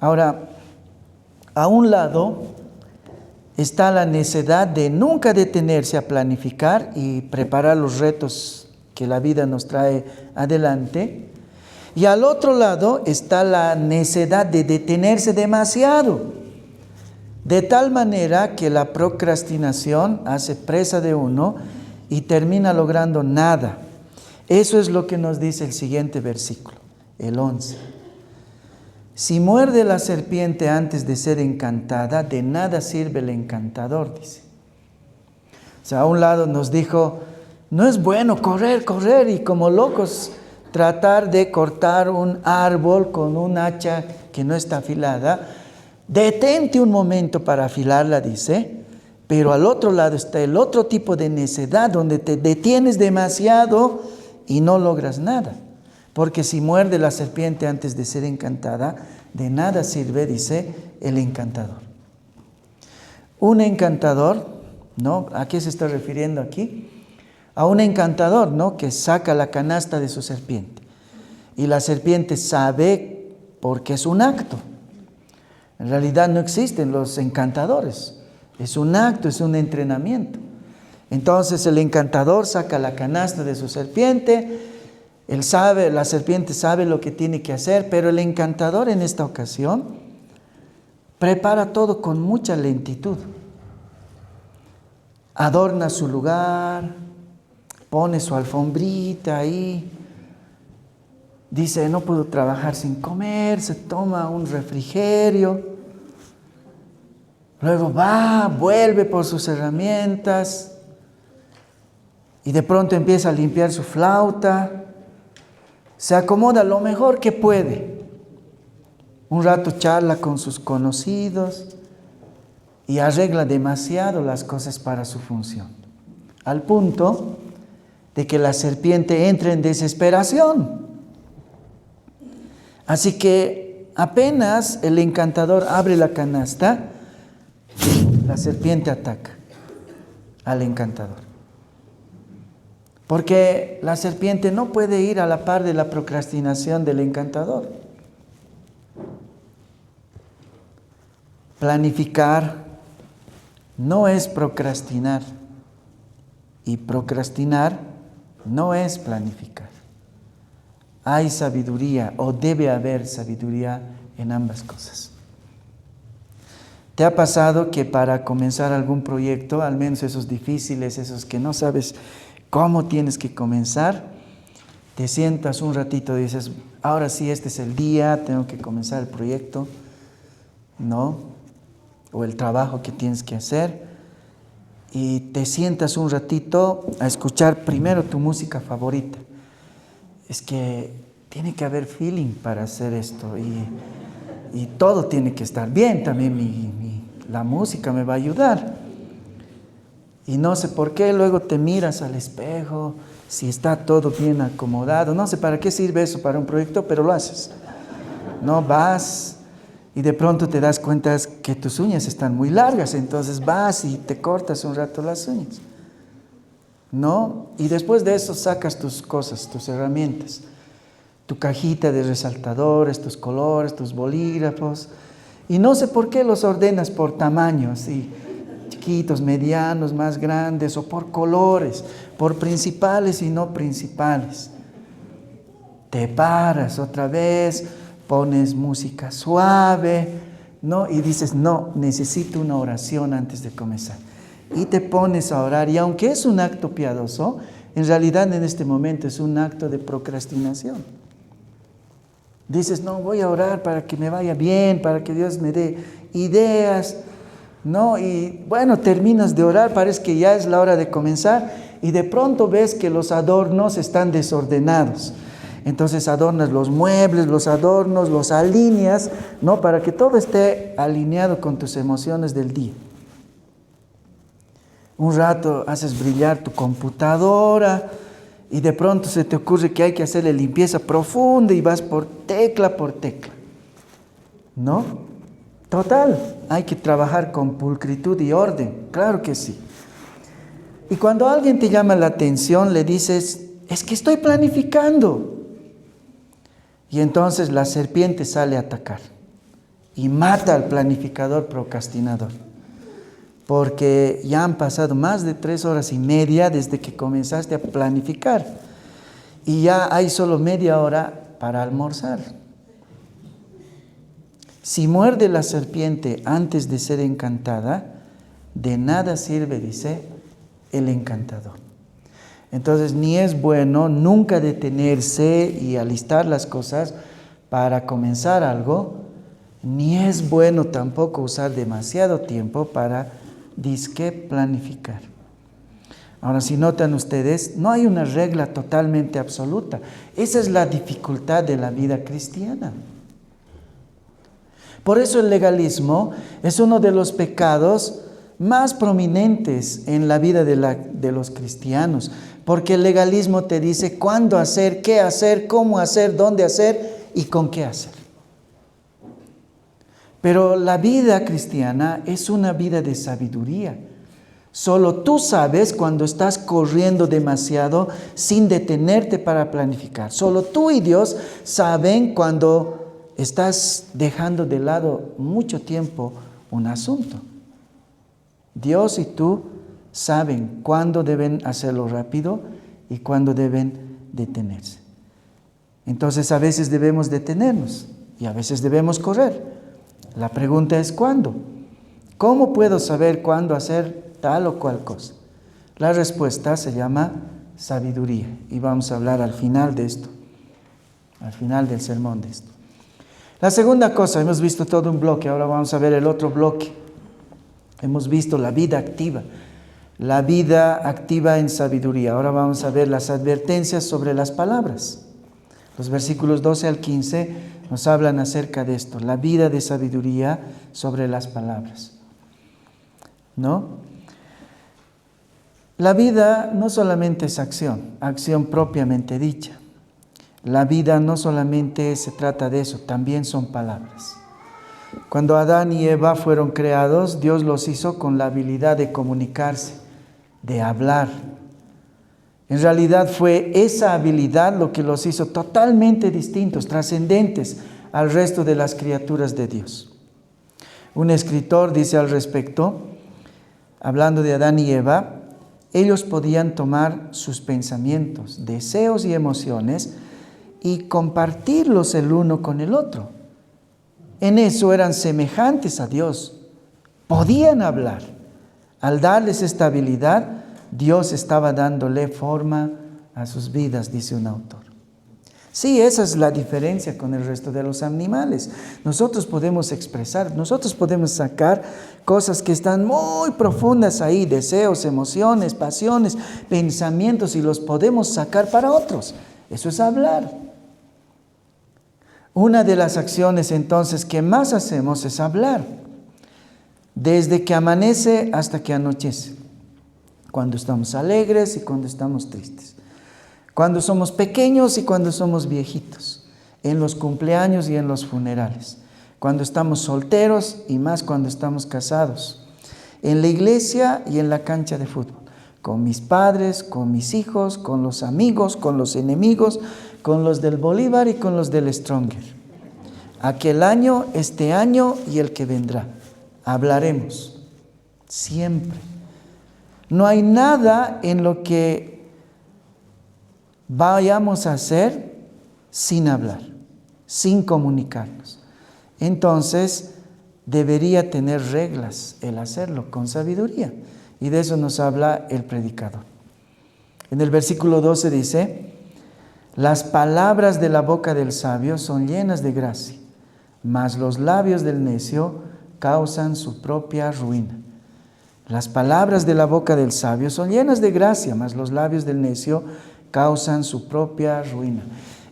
Ahora, a un lado está la necesidad de nunca detenerse a planificar y preparar los retos que la vida nos trae adelante. Y al otro lado está la necesidad de detenerse demasiado, de tal manera que la procrastinación hace presa de uno y termina logrando nada. Eso es lo que nos dice el siguiente versículo, el 11. Si muerde la serpiente antes de ser encantada, de nada sirve el encantador, dice. O sea, a un lado nos dijo, no es bueno correr y como locos tratar de cortar un árbol con un hacha que no está afilada. Detente un momento para afilarla, dice, pero al otro lado está el otro tipo de necedad donde te detienes demasiado y no logras nada. Porque si muerde la serpiente antes de ser encantada, de nada sirve, dice, el encantador. Un encantador, ¿no? ¿A qué se está refiriendo aquí? A un encantador, ¿no? Que saca la canasta de su serpiente. Y la serpiente sabe porque es un acto. En realidad no existen los encantadores. Es un acto, es un entrenamiento. Entonces el encantador saca la canasta de su serpiente. Él sabe, la serpiente sabe lo que tiene que hacer, pero el encantador en esta ocasión prepara todo con mucha lentitud. Adorna su lugar, pone su alfombrita ahí, dice, no puedo trabajar sin comer, se toma un refrigerio, luego vuelve por sus herramientas y de pronto empieza a limpiar su flauta, se acomoda lo mejor que puede, un rato charla con sus conocidos y arregla demasiado las cosas para su función, al punto de que la serpiente entra en desesperación. Así que apenas el encantador abre la canasta, la serpiente ataca al encantador. Porque la serpiente no puede ir a la par de la procrastinación del encantador. Planificar no es procrastinar y procrastinar no es planificar. Hay sabiduría o debe haber sabiduría en ambas cosas. ¿Te ha pasado que para comenzar algún proyecto, al menos esos difíciles, esos que no sabes cómo tienes que comenzar, te sientas un ratito y dices, ahora sí, este es el día, tengo que comenzar el proyecto, ¿no? O el trabajo que tienes que hacer, y te sientas un ratito a escuchar primero tu música favorita. Es que tiene que haber feeling para hacer esto y todo tiene que estar bien, también la música me va a ayudar. Y no sé por qué, luego te miras al espejo, si está todo bien acomodado. No sé para qué sirve eso para un proyecto, pero lo haces. No vas y de pronto te das cuenta que tus uñas están muy largas, entonces vas y te cortas un rato las uñas. ¿No? Y después de eso sacas tus cosas, tus herramientas, tu cajita de resaltadores, tus colores, tus bolígrafos. Y no sé por qué los ordenas por tamaños, ¿sí? Chiquitos, medianos, más grandes, o por colores, por principales y no principales. Te paras otra vez, pones música suave, ¿no? Y dices, no, necesito una oración antes de comenzar. Y te pones a orar, y aunque es un acto piadoso, en realidad en este momento es un acto de procrastinación. Dices, no, voy a orar para que me vaya bien, para que Dios me dé ideas, ¿no? Y bueno, terminas de orar, parece que ya es la hora de comenzar, y de pronto ves que los adornos están desordenados. Entonces adornas los muebles, los adornos, los alineas, ¿no? Para que todo esté alineado con tus emociones del día. Un rato haces brillar tu computadora y de pronto se te ocurre que hay que hacerle limpieza profunda y vas por tecla, ¿no? Total, hay que trabajar con pulcritud y orden, claro que sí. Y cuando alguien te llama la atención, le dices, es que estoy planificando. Y entonces la serpiente sale a atacar y mata al planificador procrastinador. Porque ya han pasado más de 3 horas y media desde que comenzaste a planificar. Y ya hay solo media hora para almorzar. Si muerde la serpiente antes de ser encantada, de nada sirve, dice el encantador. Entonces, ni es bueno nunca detenerse y alistar las cosas para comenzar algo, ni es bueno tampoco usar demasiado tiempo para disque planificar. Ahora, si notan ustedes, no hay una regla totalmente absoluta. Esa es la dificultad de la vida cristiana. Por eso el legalismo es uno de los pecados más prominentes en la vida de los cristianos, porque el legalismo te dice cuándo hacer, qué hacer, cómo hacer, dónde hacer y con qué hacer. Pero la vida cristiana es una vida de sabiduría. Solo tú sabes cuando estás corriendo demasiado sin detenerte para planificar. Solo tú y Dios saben cuando estás dejando de lado mucho tiempo un asunto. Dios y tú saben cuándo deben hacerlo rápido y cuándo deben detenerse. Entonces a veces debemos detenernos y a veces debemos correr. La pregunta es ¿cuándo? ¿Cómo puedo saber cuándo hacer tal o cual cosa? La respuesta se llama sabiduría. Y vamos a hablar al final de esto, al final del sermón de esto. La segunda cosa, hemos visto todo un bloque, ahora vamos a ver el otro bloque. Hemos visto la vida activa en sabiduría. Ahora vamos a ver las advertencias sobre las palabras. Los versículos 12 al 15 nos hablan acerca de esto, la vida de sabiduría sobre las palabras. ¿No? La vida no solamente es acción propiamente dicha. La vida no solamente se trata de eso, también son palabras. Cuando Adán y Eva fueron creados, Dios los hizo con la habilidad de comunicarse, de hablar. En realidad fue esa habilidad lo que los hizo totalmente distintos, trascendentes al resto de las criaturas de Dios. Un escritor dice al respecto, hablando de Adán y Eva, ellos podían tomar sus pensamientos, deseos y emociones y compartirlos el uno con el otro. En eso eran semejantes a Dios. Podían hablar. Al darles esta habilidad, Dios estaba dándole forma a sus vidas, dice un autor. Sí, esa es la diferencia con el resto de los animales. Nosotros podemos expresar, nosotros podemos sacar cosas que están muy profundas ahí, deseos, emociones, pasiones, pensamientos, y los podemos sacar para otros. Eso es hablar. Una de las acciones entonces que más hacemos es hablar, desde que amanece hasta que anochece, cuando estamos alegres y cuando estamos tristes, cuando somos pequeños y cuando somos viejitos, en los cumpleaños y en los funerales, cuando estamos solteros y más cuando estamos casados, en la iglesia y en la cancha de fútbol, con mis padres, con mis hijos, con los amigos, con los enemigos, con los del Bolívar y con los del Stronger. Aquel año, este año y el que vendrá. Hablaremos siempre. No hay nada en lo que vayamos a hacer sin hablar, sin comunicarnos. Entonces, debería tener reglas el hacerlo con sabiduría. Y de eso nos habla el predicador. En el versículo 12 dice, las palabras de la boca del sabio son llenas de gracia, mas los labios del necio causan su propia ruina. Las palabras de la boca del sabio son llenas de gracia, mas los labios del necio causan su propia ruina.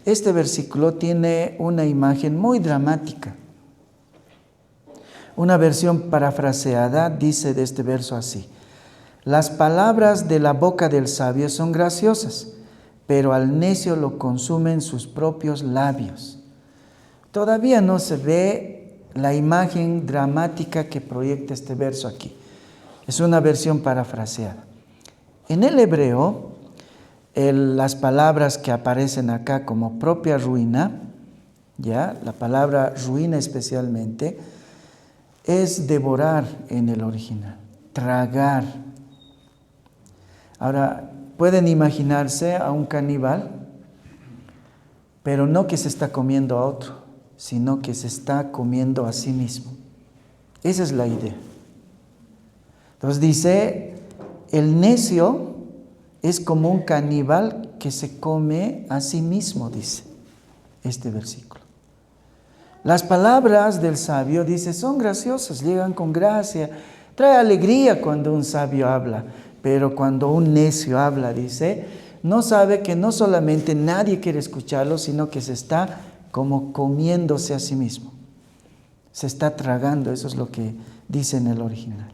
Este versículo tiene una imagen muy dramática. Una versión parafraseada dice de este verso así: las palabras de la boca del sabio son graciosas, pero al necio lo consumen sus propios labios. Todavía no se ve la imagen dramática que proyecta este verso aquí. Es una versión parafraseada. En el hebreo, las palabras que aparecen acá como propia ruina, ¿ya? La palabra ruina especialmente, es devorar en el original, tragar. Ahora, pueden imaginarse a un caníbal, pero no que se está comiendo a otro, sino que se está comiendo a sí mismo. Esa es la idea. Entonces dice, el necio es como un caníbal que se come a sí mismo, dice este versículo. Las palabras del sabio, dice, son graciosas, llegan con gracia, trae alegría cuando un sabio habla, pero cuando un necio habla, dice, no sabe que no solamente nadie quiere escucharlo, sino que se está como comiéndose a sí mismo. Se está tragando, eso es lo que dice en el original,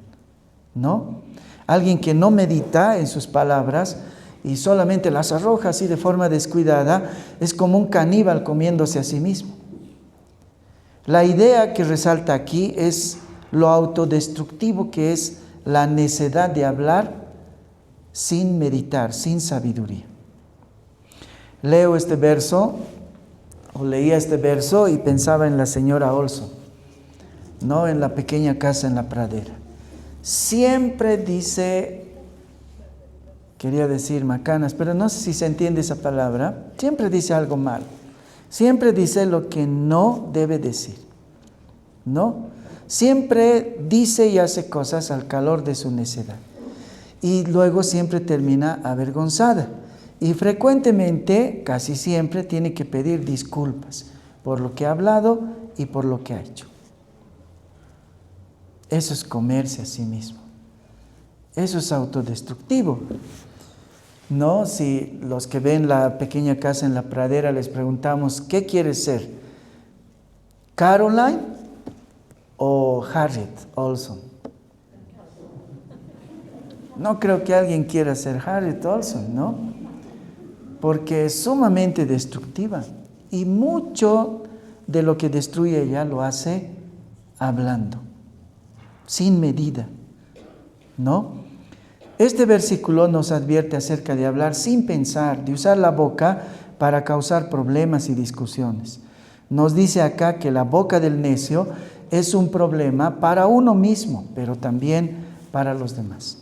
¿no? Alguien que no medita en sus palabras y solamente las arroja así de forma descuidada, es como un caníbal comiéndose a sí mismo. La idea que resalta aquí es lo autodestructivo que es la necedad de hablar sin meditar, sin sabiduría. Leo este verso, o leía este verso y pensaba en la señora Olson, no en la pequeña casa en la pradera. Siempre dice, quería decir macanas, pero no sé si se entiende esa palabra, siempre dice algo malo. Siempre dice lo que no debe decir, ¿no? Siempre dice y hace cosas al calor de su necedad. Y luego siempre termina avergonzada. Y frecuentemente, casi siempre, tiene que pedir disculpas por lo que ha hablado y por lo que ha hecho. Eso es comerse a sí mismo. Eso es autodestructivo. ¿No? Si los que ven La pequeña casa en la pradera les preguntamos, ¿qué quieres ser? ¿Caroline o Harriet Olson? No creo que alguien quiera ser Harriet Olson, ¿no? Porque es sumamente destructiva. Y mucho de lo que destruye ella lo hace hablando, sin medida, ¿no? Este versículo nos advierte acerca de hablar sin pensar, de usar la boca para causar problemas y discusiones. Nos dice acá que la boca del necio es un problema para uno mismo, pero también para los demás.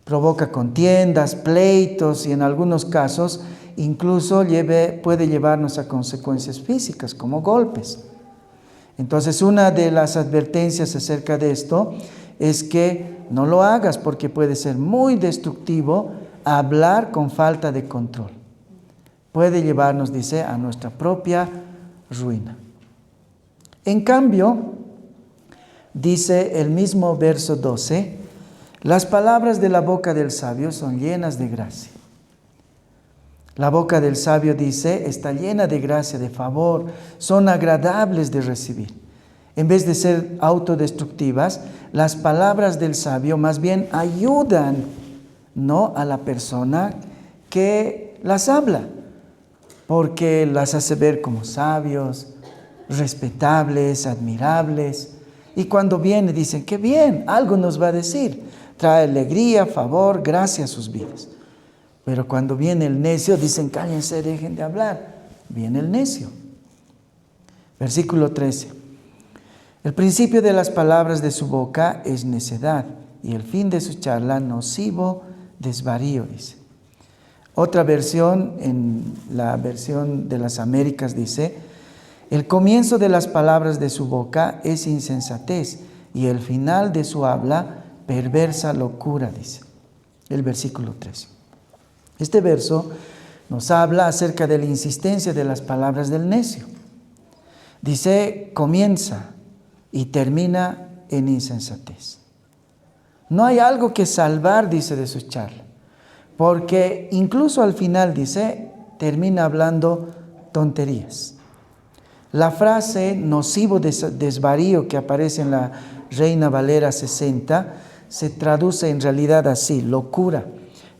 Provoca contiendas, pleitos y en algunos casos incluso puede llevarnos a consecuencias físicas como golpes. Entonces, una de las advertencias acerca de esto es que no lo hagas porque puede ser muy destructivo hablar con falta de control. Puede llevarnos, dice, a nuestra propia ruina. En cambio, dice el mismo verso 12, las palabras de la boca del sabio son llenas de gracia. La boca del sabio, dice, está llena de gracia, de favor, son agradables de recibir. En vez de ser autodestructivas, las palabras del sabio más bien ayudan, ¿no?, a la persona que las habla, porque las hace ver como sabios, respetables, admirables. Y cuando viene dicen, qué bien, algo nos va a decir. Trae alegría, favor, gracia a sus vidas. Pero cuando viene el necio, dicen, cállense, dejen de hablar. Viene el necio. Versículo 13. El principio de las palabras de su boca es necedad, y el fin de su charla nocivo desvarío, dice. Otra versión, en la versión de las Américas, dice, el comienzo de las palabras de su boca es insensatez, y el final de su habla perversa locura, dice. El versículo 13. Este verso nos habla acerca de la insistencia de las palabras del necio. Dice, comienza y termina en insensatez. No hay algo que salvar, dice, de su charla, porque incluso al final, dice, termina hablando tonterías. La frase nocivo desvarío que aparece en la Reina Valera 60 se traduce en realidad así, locura,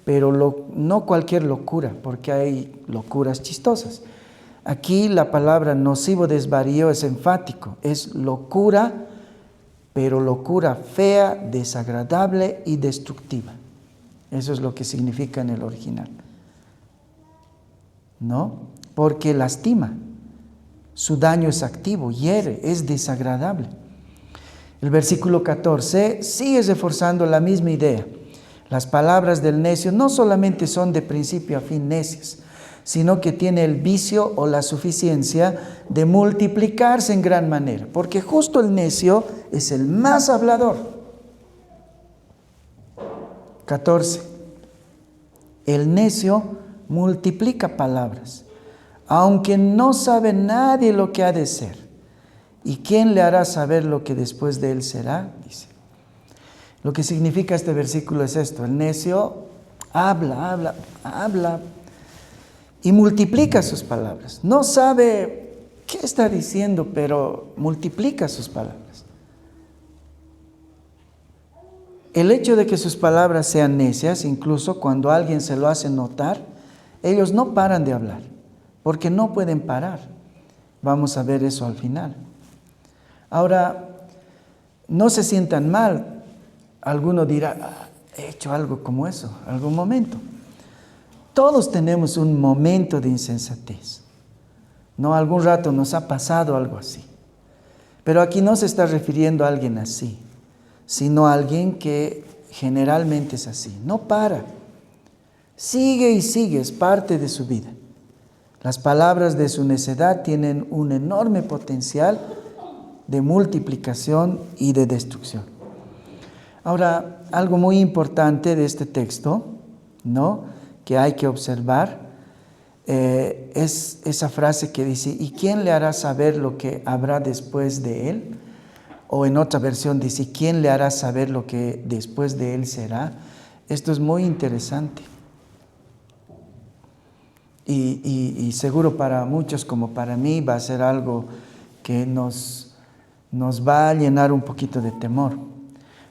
pero no cualquier locura, porque hay locuras chistosas. Aquí la palabra nocivo desvarío es enfático, es locura, pero locura fea, desagradable y destructiva. Eso es lo que significa en el original, ¿no? Porque lastima, su daño es activo, hiere, es desagradable. El versículo 14 sigue reforzando la misma idea. Las palabras del necio no solamente son de principio a fin necias, sino que tiene el vicio o la suficiencia de multiplicarse en gran manera, porque justo el necio es el más hablador. 14. El necio multiplica palabras, aunque no sabe nadie lo que ha de ser. ¿Y quién le hará saber lo que después de él será? Dice. Lo que significa este versículo es esto: el necio habla y multiplica sus palabras. No sabe qué está diciendo, pero multiplica sus palabras. El hecho de que sus palabras sean necias, incluso cuando alguien se lo hace notar, ellos no paran de hablar, porque no pueden parar. Vamos a ver eso al final. Ahora, no se sientan mal. Alguno dirá, he hecho algo como eso, algún momento. Todos tenemos un momento de insensatez, ¿no? Algún rato nos ha pasado algo así. Pero aquí no se está refiriendo a alguien así, sino a alguien que generalmente es así. No para. Sigue y sigue, es parte de su vida. Las palabras de su necedad tienen un enorme potencial de multiplicación y de destrucción. Ahora, algo muy importante de este texto, ¿no?, que hay que observar es esa frase que dice, ¿y quién le hará saber lo que habrá después de él? O en otra versión dice, ¿quién le hará saber lo que después de él será? Esto es muy interesante. Y seguro para muchos como para mí va a ser algo que nos va a llenar un poquito de temor.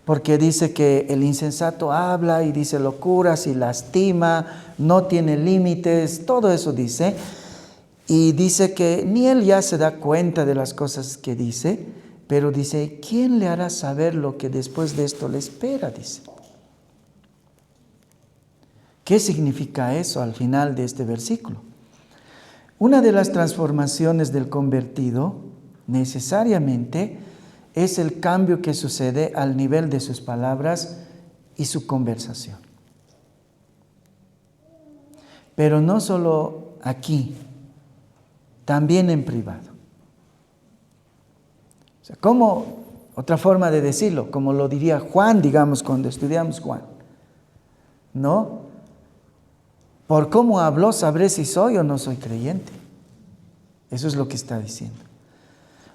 Porque dice que el insensato habla y dice locuras y lastima, no tiene límites, todo eso dice. Y dice que ni él ya se da cuenta de las cosas que dice, pero dice, ¿quién le hará saber lo que después de esto le espera? Dice. ¿Qué significa eso al final de este versículo? Una de las transformaciones del convertido necesariamente es el cambio que sucede al nivel de sus palabras y su conversación. Pero no solo aquí, también en privado. O sea, como otra forma de decirlo, como lo diría Juan, digamos, cuando estudiamos Juan, ¿no? Por cómo habló sabré si soy o no soy creyente. Eso es lo que está diciendo.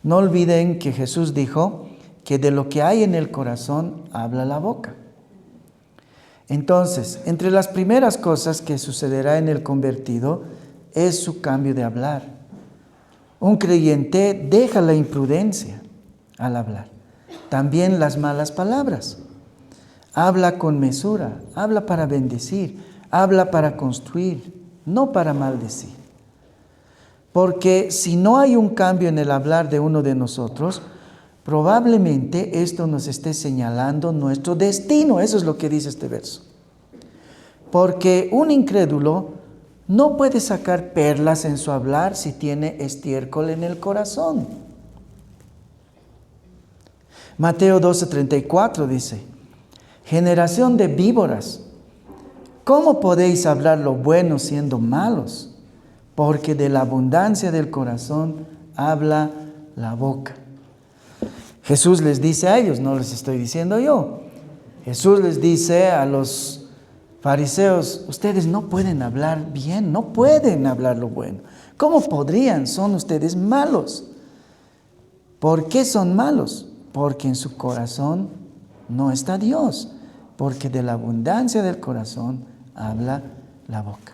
No olviden que Jesús dijo que de lo que hay en el corazón habla la boca. Entonces, entre las primeras cosas que sucederá en el convertido es su cambio de hablar. Un creyente deja la imprudencia al hablar. También las malas palabras. Habla con mesura, habla para bendecir, habla para construir, no para maldecir. Porque si no hay un cambio en el hablar de uno de nosotros, probablemente esto nos esté señalando nuestro destino. Eso es lo que dice este verso. Porque un incrédulo no puede sacar perlas en su hablar si tiene estiércol en el corazón. Mateo 12:34 dice, generación de víboras, ¿cómo podéis hablar lo bueno siendo malos? Porque de la abundancia del corazón habla la boca. Jesús les dice a ellos, no les estoy diciendo yo. Jesús les dice a los fariseos, ustedes no pueden hablar bien, no pueden hablar lo bueno. ¿Cómo podrían? Son ustedes malos. ¿Por qué son malos? Porque en su corazón no está Dios. Porque de la abundancia del corazón habla la boca.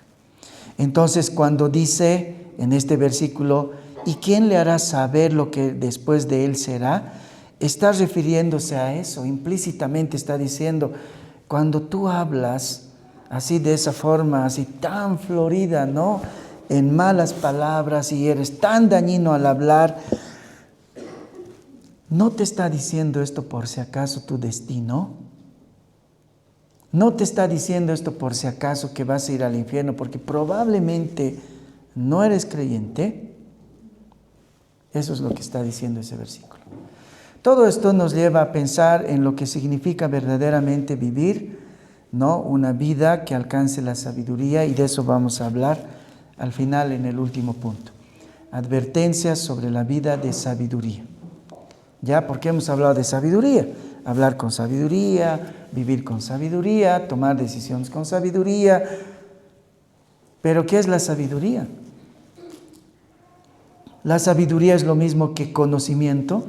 Entonces, cuando dice en este versículo, ¿y quién le hará saber lo que después de él será? Está refiriéndose a eso, implícitamente está diciendo, cuando tú hablas así de esa forma, así tan florida, ¿no? En malas palabras y eres tan dañino al hablar, ¿no te está diciendo esto por si acaso tu destino? No te está diciendo esto por si acaso que vas a ir al infierno, porque probablemente no eres creyente. Eso es lo que está diciendo ese versículo. Todo esto nos lleva a pensar en lo que significa verdaderamente vivir, ¿no? Una vida que alcance la sabiduría, y de eso vamos a hablar al final en el último punto. Advertencias sobre la vida de sabiduría. ¿Ya? Porque hemos hablado de sabiduría. Hablar con sabiduría, vivir con sabiduría, tomar decisiones con sabiduría. Pero ¿qué es la sabiduría? La sabiduría es lo mismo que conocimiento.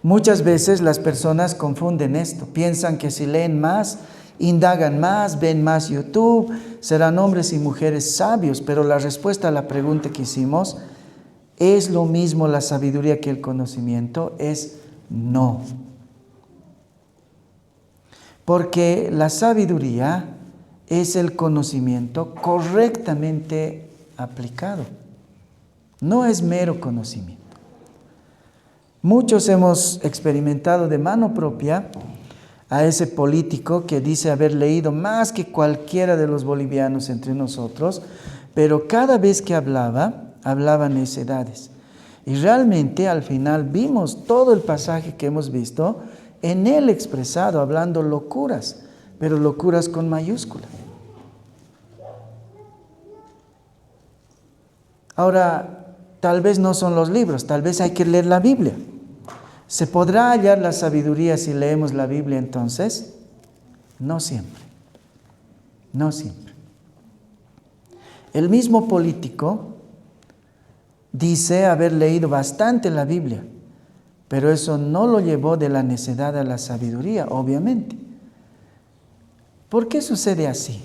Muchas veces las personas confunden esto. Piensan que si leen más, indagan más, ven más YouTube, serán hombres y mujeres sabios. Pero la respuesta a la pregunta que hicimos, ¿es lo mismo la sabiduría que el conocimiento? Es no. Porque la sabiduría es el conocimiento correctamente aplicado. No es mero conocimiento. Muchos hemos experimentado de mano propia a ese político que dice haber leído más que cualquiera de los bolivianos entre nosotros, pero cada vez que hablaba necedades. Y realmente al final vimos todo el pasaje que hemos visto en él expresado, hablando locuras, pero locuras con mayúscula. Ahora, tal vez no son los libros, tal vez hay que leer la Biblia. ¿Se podrá hallar la sabiduría si leemos la Biblia entonces? No siempre. No siempre. El mismo político dice haber leído bastante la Biblia, pero eso no lo llevó de la necedad a la sabiduría, obviamente. ¿Por qué sucede así?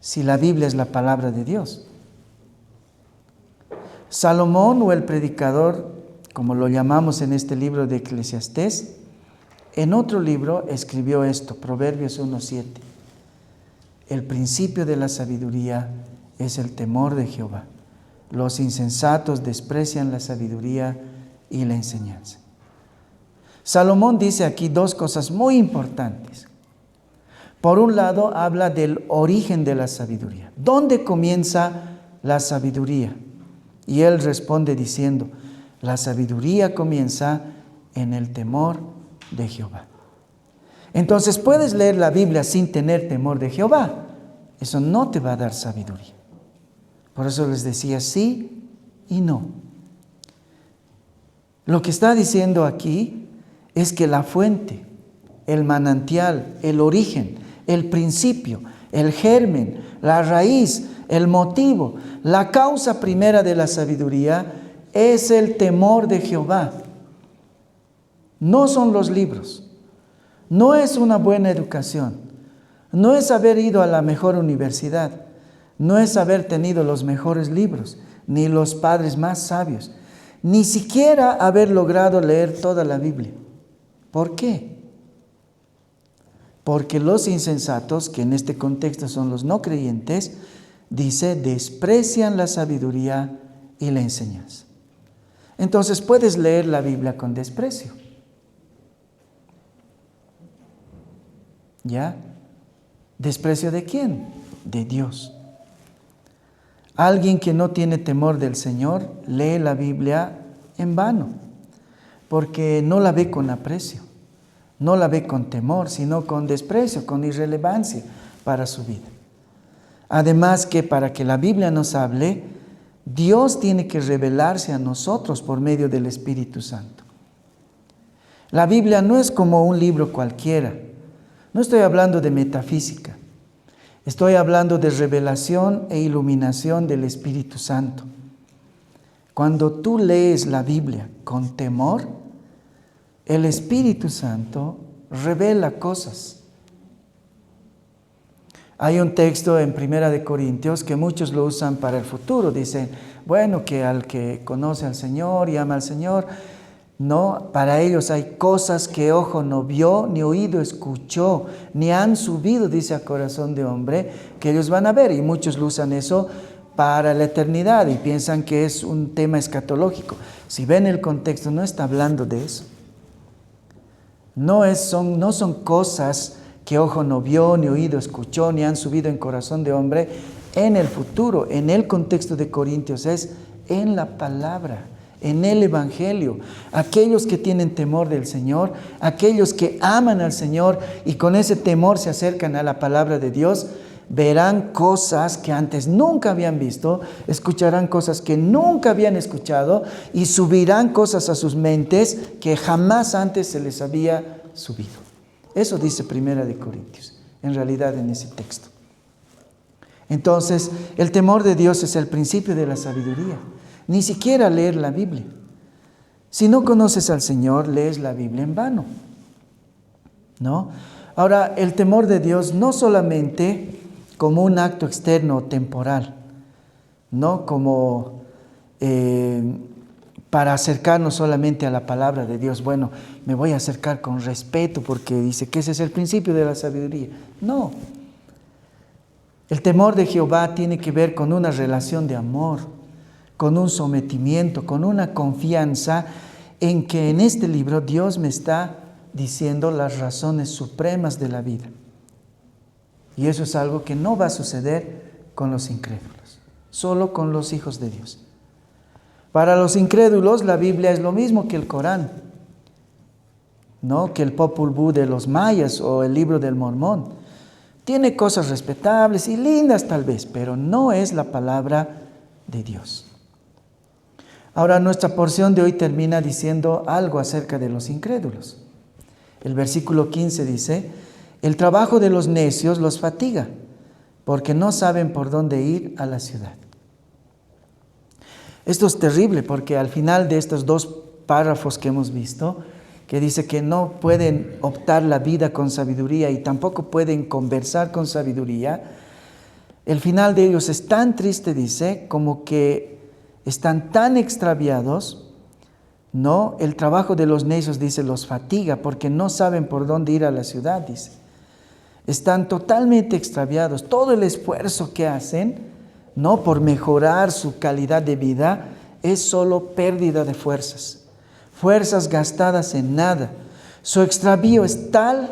Si la Biblia es la palabra de Dios. Salomón, o el predicador, como lo llamamos en este libro de Eclesiastés, en otro libro escribió esto, Proverbios 1:7. El principio de la sabiduría es el temor de Jehová. Los insensatos desprecian la sabiduría y la enseñanza. Salomón dice aquí dos cosas muy importantes. Por un lado, habla del origen de la sabiduría. ¿Dónde comienza la sabiduría? Y él responde diciendo, la sabiduría comienza en el temor de Jehová. Entonces, puedes leer la Biblia sin tener temor de Jehová. Eso no te va a dar sabiduría. Por eso les decía sí y no. Lo que está diciendo aquí es que la fuente, el manantial, el origen, el principio, el germen, la raíz, el motivo, la causa primera de la sabiduría es el temor de Jehová. No son los libros, no es una buena educación, no es haber ido a la mejor universidad, no es haber tenido los mejores libros, ni los padres más sabios, ni siquiera haber logrado leer toda la Biblia. ¿Por qué? Porque los insensatos, que en este contexto son los no creyentes, dice, desprecian la sabiduría y la enseñanza. Entonces puedes leer la Biblia con desprecio. ¿Ya? ¿Desprecio de quién? De Dios. Alguien que no tiene temor del Señor lee la Biblia en vano, porque no la ve con aprecio, no la ve con temor, sino con desprecio, con irrelevancia para su vida. Además que para que la Biblia nos hable, Dios tiene que revelarse a nosotros por medio del Espíritu Santo. La Biblia no es como un libro cualquiera. No estoy hablando de metafísica. Estoy hablando de revelación e iluminación del Espíritu Santo. Cuando tú lees la Biblia con temor, el Espíritu Santo revela cosas. Hay un texto en 1 Corintios que muchos lo usan para el futuro. Dicen, bueno, que al que conoce al Señor y ama al Señor, no, para ellos hay cosas que ojo no vio, ni oído escuchó, ni han subido, dice, a corazón de hombre, que ellos van a ver. Y muchos lo usan eso para la eternidad y piensan que es un tema escatológico. Si ven el contexto, no está hablando de eso. No son cosas que ojo no vio, ni oído escuchó, ni han subido en corazón de hombre en el futuro. En el contexto de Corintios es en la palabra, en el Evangelio. Aquellos que tienen temor del Señor, aquellos que aman al Señor y con ese temor se acercan a la palabra de Dios, verán cosas que antes nunca habían visto, escucharán cosas que nunca habían escuchado y subirán cosas a sus mentes que jamás antes se les había subido. Eso dice 1 Corintios, en realidad en ese texto. Entonces, el temor de Dios es el principio de la sabiduría. Ni siquiera leer la Biblia. Si no conoces al Señor, lees la Biblia en vano, ¿no? Ahora, el temor de Dios no solamente como un acto externo o temporal, no como para acercarnos solamente a la palabra de Dios. Bueno, me voy a acercar con respeto porque dice que ese es el principio de la sabiduría. No. El temor de Jehová tiene que ver con una relación de amor, con un sometimiento, con una confianza en que en este libro Dios me está diciendo las razones supremas de la vida. Y eso es algo que no va a suceder con los incrédulos, solo con los hijos de Dios. Para los incrédulos la Biblia es lo mismo que el Corán, ¿no? Que el Popol Vuh de los mayas o el libro del Mormón. Tiene cosas respetables y lindas tal vez, pero no es la palabra de Dios. Ahora nuestra porción de hoy termina diciendo algo acerca de los incrédulos. El versículo 15 dice, el trabajo de los necios los fatiga, porque no saben por dónde ir a la ciudad. Esto es terrible porque al final de estos dos párrafos que hemos visto, que dice que no pueden optar la vida con sabiduría y tampoco pueden conversar con sabiduría, el final de ellos es tan triste, dice, como que están tan extraviados, ¿no? El trabajo de los necios, dice, los fatiga porque no saben por dónde ir a la ciudad, dice. Están totalmente extraviados. Todo el esfuerzo que hacen, ¿no?, por mejorar su calidad de vida, es solo pérdida de fuerzas. Fuerzas gastadas en nada. Su extravío es tal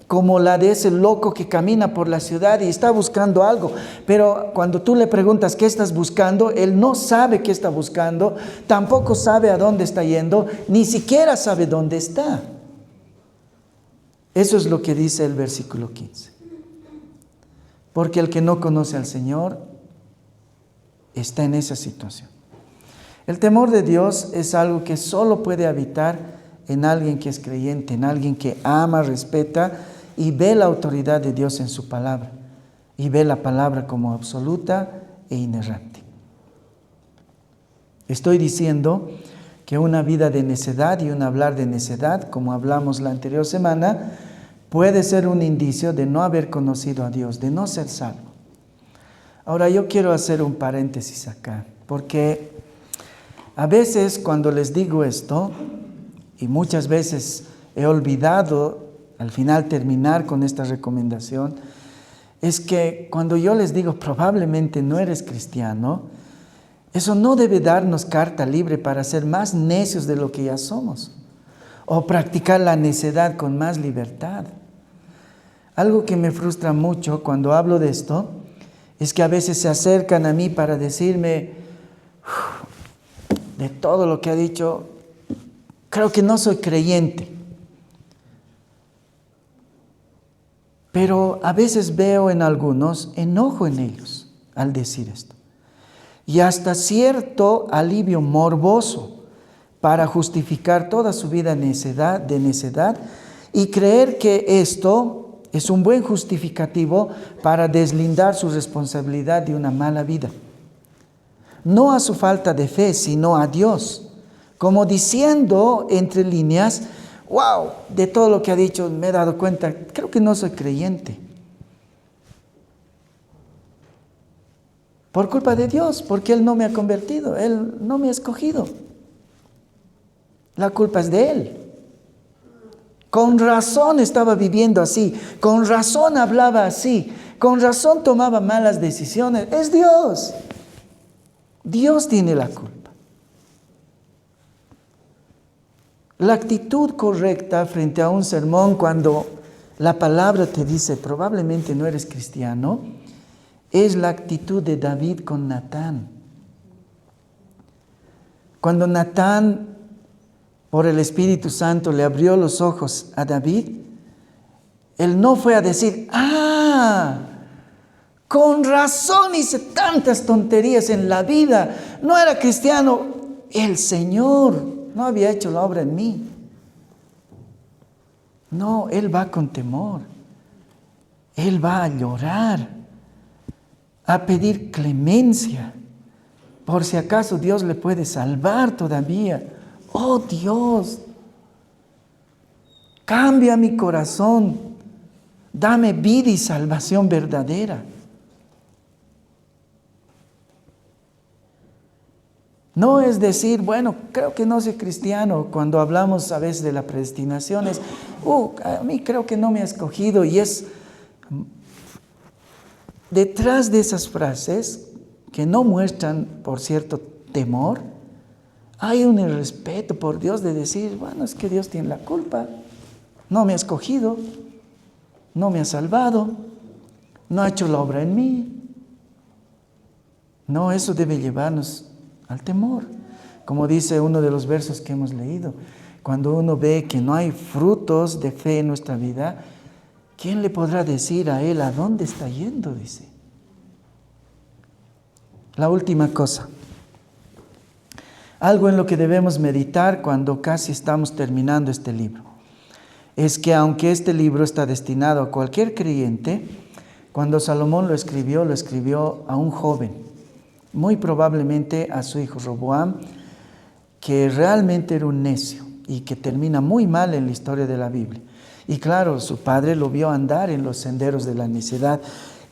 como la de ese loco que camina por la ciudad y está buscando algo. Pero cuando tú le preguntas qué estás buscando, él no sabe qué está buscando, tampoco sabe a dónde está yendo, ni siquiera sabe dónde está. Eso es lo que dice el versículo 15. Porque el que no conoce al Señor está en esa situación. El temor de Dios es algo que solo puede habitar en alguien que es creyente, en alguien que ama, respeta y ve la autoridad de Dios en su palabra. Y ve la palabra como absoluta e inerrante. Estoy diciendo que una vida de necedad y un hablar de necedad, como hablamos la anterior semana, puede ser un indicio de no haber conocido a Dios, de no ser salvo. Ahora yo quiero hacer un paréntesis acá, porque a veces cuando les digo esto, y muchas veces he olvidado al final terminar con esta recomendación, es que cuando yo les digo probablemente no eres cristiano, eso no debe darnos carta libre para ser más necios de lo que ya somos, o practicar la necedad con más libertad. Algo que me frustra mucho cuando hablo de esto es que a veces se acercan a mí para decirme, de todo lo que ha dicho, creo que no soy creyente. Pero a veces veo en algunos enojo en ellos al decir esto. Y hasta cierto alivio morboso para justificar toda su vida de necedad y creer que esto es un buen justificativo para deslindar su responsabilidad de una mala vida. No a su falta de fe, sino a Dios. Como diciendo entre líneas, wow, de todo lo que ha dicho me he dado cuenta, creo que no soy creyente. Por culpa de Dios, porque Él no me ha convertido, Él no me ha escogido. La culpa es de Él. Con razón estaba viviendo así, con razón hablaba así, con razón tomaba malas decisiones. Es Dios. Dios tiene la culpa. La actitud correcta frente a un sermón cuando la palabra te dice probablemente no eres cristiano, es la actitud de David con Natán. Cuando Natán, por el Espíritu Santo, le abrió los ojos a David, él no fue a decir, con razón hice tantas tonterías en la vida, no era cristiano, el Señor no había hecho la obra en mí. No, él va con temor, él va a llorar, a pedir clemencia, por si acaso Dios le puede salvar todavía. Oh Dios, cambia mi corazón, dame vida y salvación verdadera. No es decir, bueno, creo que no soy cristiano. Cuando hablamos a veces de la predestinación es, a mí creo que no me ha escogido. Y es detrás de esas frases que no muestran, por cierto, temor, hay un irrespeto por Dios de decir, bueno, es que Dios tiene la culpa. No me ha escogido, no me ha salvado, no ha hecho la obra en mí. No, eso debe llevarnos al temor. Como dice uno de los versos que hemos leído, cuando uno ve que no hay frutos de fe en nuestra vida, ¿quién le podrá decir a él a dónde está yendo? Dice. La última cosa, algo en lo que debemos meditar cuando casi estamos terminando este libro, es que aunque este libro está destinado a cualquier creyente, Cuando Salomón lo escribió a un joven, muy probablemente a su hijo Roboam, que realmente era un necio y que termina muy mal en la historia de la Biblia. Y claro, su padre lo vio andar en los senderos de la necedad.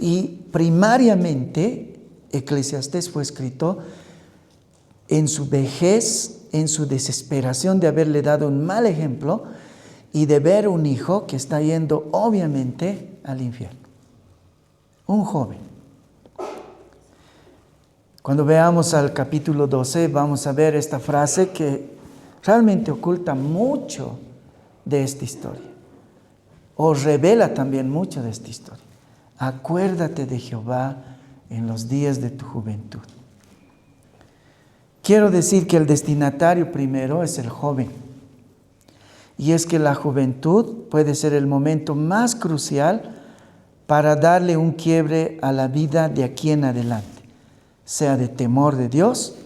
Y primariamente, Eclesiastés fue escrito en su vejez, en su desesperación de haberle dado un mal ejemplo y de ver un hijo que está yendo obviamente al infierno. Un joven. Cuando veamos al capítulo 12 vamos a ver esta frase que realmente oculta mucho de esta historia, o revela también mucho de esta historia. Acuérdate de Jehová en los días de tu juventud. Quiero decir que el destinatario primero es el joven. Y es que la juventud puede ser el momento más crucial para darle un quiebre a la vida de aquí en adelante, sea de temor de Dios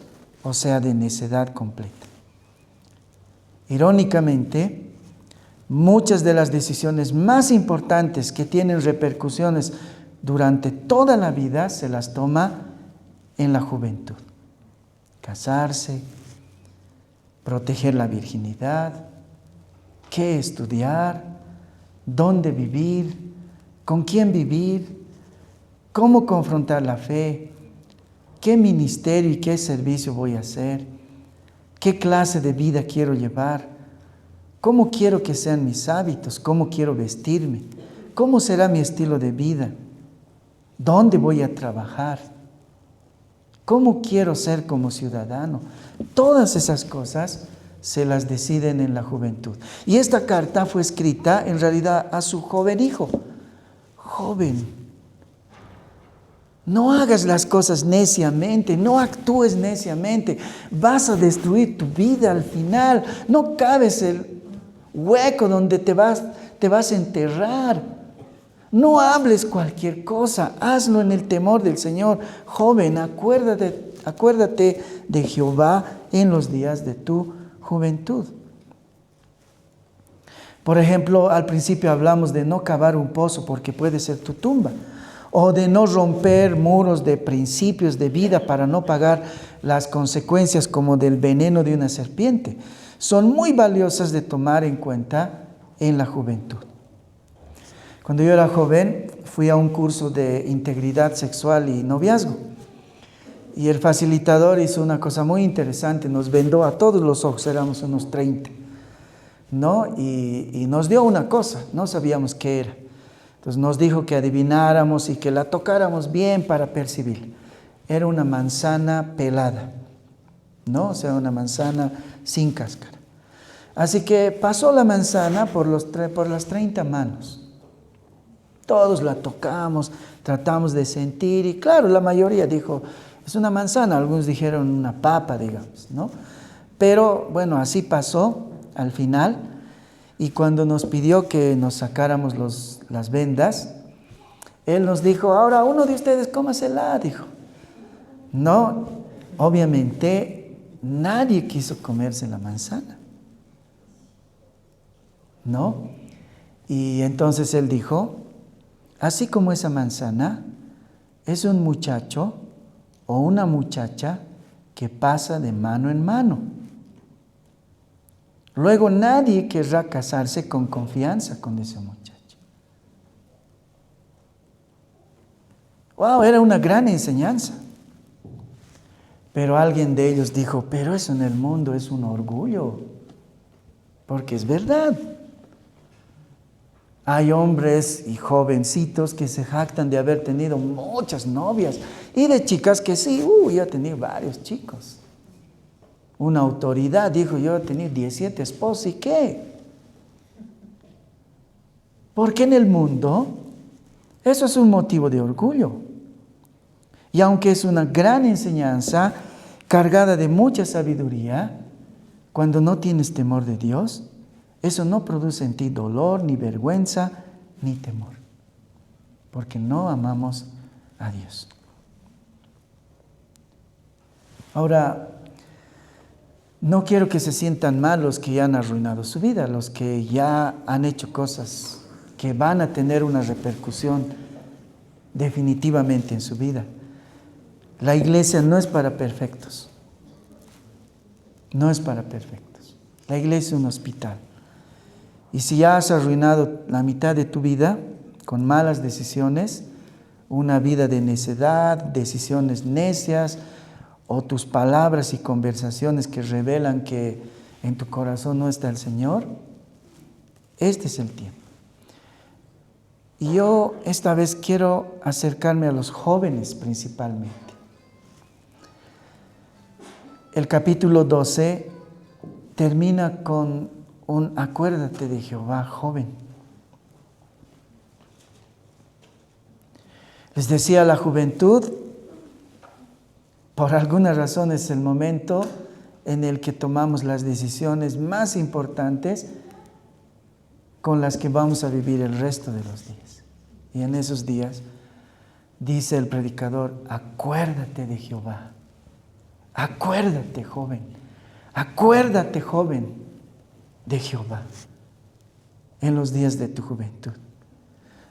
o sea de necedad completa. Irónicamente, muchas de las decisiones más importantes que tienen repercusiones durante toda la vida se las toma en la juventud. Casarse, proteger la virginidad, qué estudiar, dónde vivir, con quién vivir, cómo confrontar la fe, qué ministerio y qué servicio voy a hacer, qué clase de vida quiero llevar, cómo quiero que sean mis hábitos, cómo quiero vestirme, cómo será mi estilo de vida, dónde voy a trabajar, cómo quiero ser como ciudadano. Todas esas cosas se las deciden en la juventud. Y esta carta fue escrita en realidad a su joven hijo. Joven, no hagas las cosas neciamente, no actúes neciamente, vas a destruir tu vida al final, no cabes el hueco donde te vas a enterrar. No hables cualquier cosa, hazlo en el temor del Señor. Joven, acuérdate de Jehová en los días de tu juventud. Por ejemplo, al principio hablamos de no cavar un pozo porque puede ser tu tumba, o de no romper muros de principios de vida para no pagar las consecuencias como del veneno de una serpiente. Son muy valiosas de tomar en cuenta en la juventud. Cuando yo era joven, fui a un curso de integridad sexual y noviazgo. Y el facilitador hizo una cosa muy interesante, nos vendó a todos los ojos, éramos unos 30, ¿no? Y nos dio una cosa, no sabíamos qué era. Entonces nos dijo que adivináramos y que la tocáramos bien para percibir. Era una manzana pelada, ¿no? O sea, una manzana sin cáscara. Así que pasó la manzana por las 30 manos. Todos la tocamos, tratamos de sentir y claro, la mayoría dijo, es una manzana, algunos dijeron una papa, digamos, ¿no? Pero bueno, así pasó al final y cuando nos pidió que nos sacáramos las vendas, él nos dijo, ahora uno de ustedes cómasela, dijo. No, obviamente nadie quiso comerse la manzana, ¿no? Y entonces él dijo, así como esa manzana es un muchacho o una muchacha que pasa de mano en mano. Luego nadie querrá casarse con confianza con ese muchacho. Wow, era una gran enseñanza. Pero alguien de ellos dijo, pero eso en el mundo es un orgullo, porque es verdad. Hay hombres y jovencitos que se jactan de haber tenido muchas novias y de chicas que sí, yo he tenido varios chicos. Una autoridad dijo, yo he tenido 17 esposos, ¿y qué? Porque en el mundo eso es un motivo de orgullo. Y aunque es una gran enseñanza cargada de mucha sabiduría, cuando no tienes temor de Dios, eso no produce en ti dolor, ni vergüenza, ni temor, porque no amamos a Dios. Ahora, no quiero que se sientan mal los que ya han arruinado su vida, los que ya han hecho cosas que van a tener una repercusión definitivamente en su vida. La iglesia no es para perfectos. No es para perfectos. La iglesia es un hospital. Y si ya has arruinado la mitad de tu vida con malas decisiones, una vida de necedad, decisiones necias, o tus palabras y conversaciones que revelan que en tu corazón no está el Señor, este es el tiempo. Y yo esta vez quiero acercarme a los jóvenes principalmente. El capítulo 12 termina con un acuérdate de Jehová, joven. Les decía, la juventud, por alguna razón, es el momento en el que tomamos las decisiones más importantes con las que vamos a vivir el resto de los días. Y en esos días, dice el predicador, acuérdate de Jehová. Acuérdate, joven. Acuérdate, joven, de Jehová en los días de tu juventud.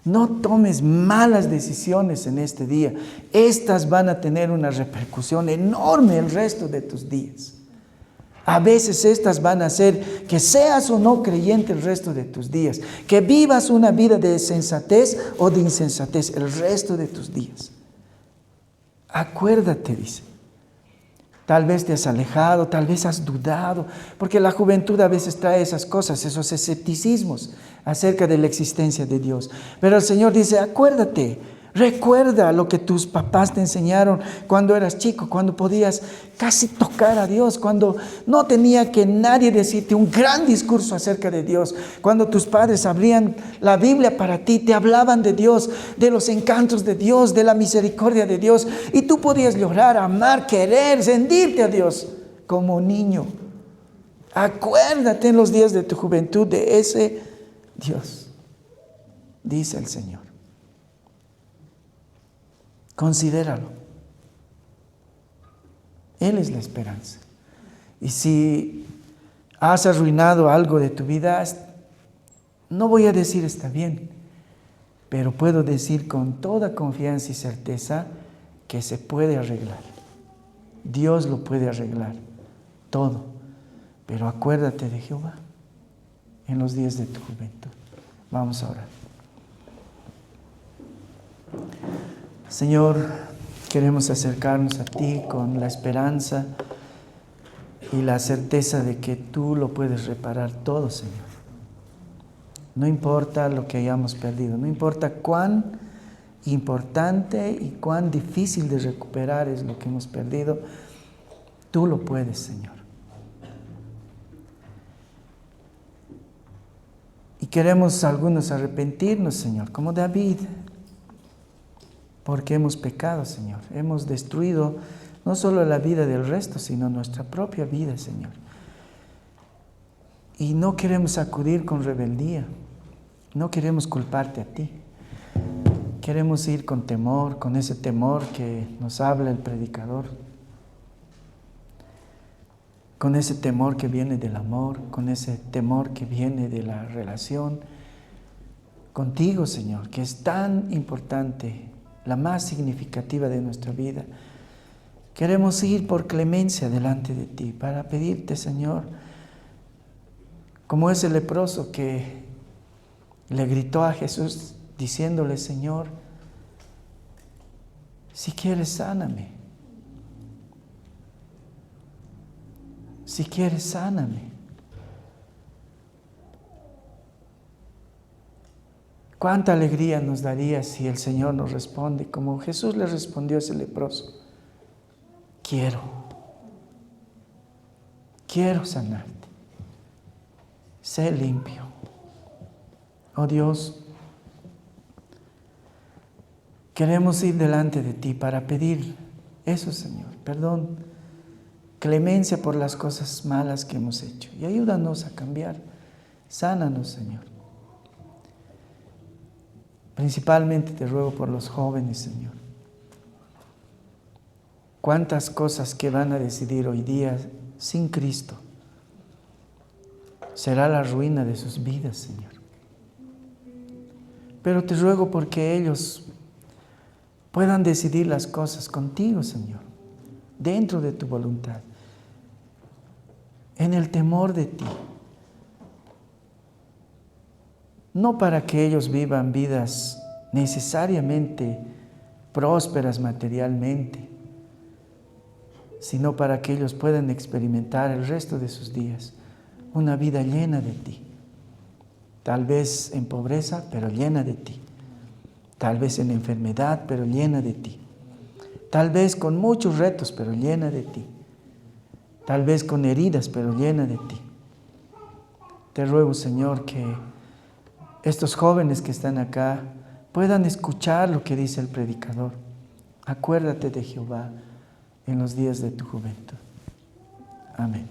No tomes malas decisiones en este día. Estas van a tener una repercusión enorme el resto de tus días. A veces estas van a hacer que seas o no creyente el resto de tus días, que vivas una vida de sensatez o de insensatez el resto de tus días. Acuérdate, dice. Tal vez te has alejado, tal vez has dudado, porque la juventud a veces trae esas cosas, esos escepticismos acerca de la existencia de Dios. Pero el Señor dice, acuérdate, recuerda lo que tus papás te enseñaron cuando eras chico, cuando podías casi tocar a Dios, cuando no tenía que nadie decirte un gran discurso acerca de Dios, cuando tus padres abrían la Biblia para ti, te hablaban de Dios, de los encantos de Dios, de la misericordia de Dios, y tú podías llorar, amar, querer, rendirte a Dios como un niño. Acuérdate en los días de tu juventud de ese Dios, dice el Señor. Considéralo. Él es la esperanza. Y si has arruinado algo de tu vida, no voy a decir está bien, pero puedo decir con toda confianza y certeza que se puede arreglar. Dios lo puede arreglar todo. Pero acuérdate de Jehová en los días de tu juventud. Vamos a orar. Señor, queremos acercarnos a ti con la esperanza y la certeza de que tú lo puedes reparar todo, Señor. No importa lo que hayamos perdido, no importa cuán importante y cuán difícil de recuperar es lo que hemos perdido, tú lo puedes, Señor. Y queremos algunos arrepentirnos, Señor, como David, porque hemos pecado, Señor. Hemos destruido no solo la vida del resto, sino nuestra propia vida, Señor. Y no queremos acudir con rebeldía. No queremos culparte a ti. Queremos ir con temor, con ese temor que nos habla el predicador. Con ese temor que viene del amor, con ese temor que viene de la relación contigo, Señor, que es tan importante, la más significativa de nuestra vida. Queremos ir por clemencia delante de ti para pedirte, Señor, como ese leproso que le gritó a Jesús diciéndole, Señor, si quieres, sáname. Si quieres, sáname. Cuánta alegría nos daría si el Señor nos responde como Jesús le respondió a ese leproso. Quiero sanarte. Sé limpio. Oh Dios, queremos ir delante de ti para pedir eso, Señor, perdón, clemencia por las cosas malas que hemos hecho y ayúdanos a cambiar. Sánanos, Señor. Principalmente te ruego por los jóvenes, Señor. Cuántas cosas que van a decidir hoy día sin Cristo será la ruina de sus vidas, Señor. Pero te ruego porque ellos puedan decidir las cosas contigo, Señor, dentro de tu voluntad, en el temor de ti. No para que ellos vivan vidas necesariamente prósperas materialmente, sino para que ellos puedan experimentar el resto de sus días una vida llena de ti. Tal vez en pobreza, pero llena de ti. Tal vez en enfermedad, pero llena de ti. Tal vez con muchos retos, pero llena de ti. Tal vez con heridas, pero llena de ti. Te ruego, Señor, que estos jóvenes que están acá puedan escuchar lo que dice el predicador. Acuérdate de Jehová en los días de tu juventud. Amén.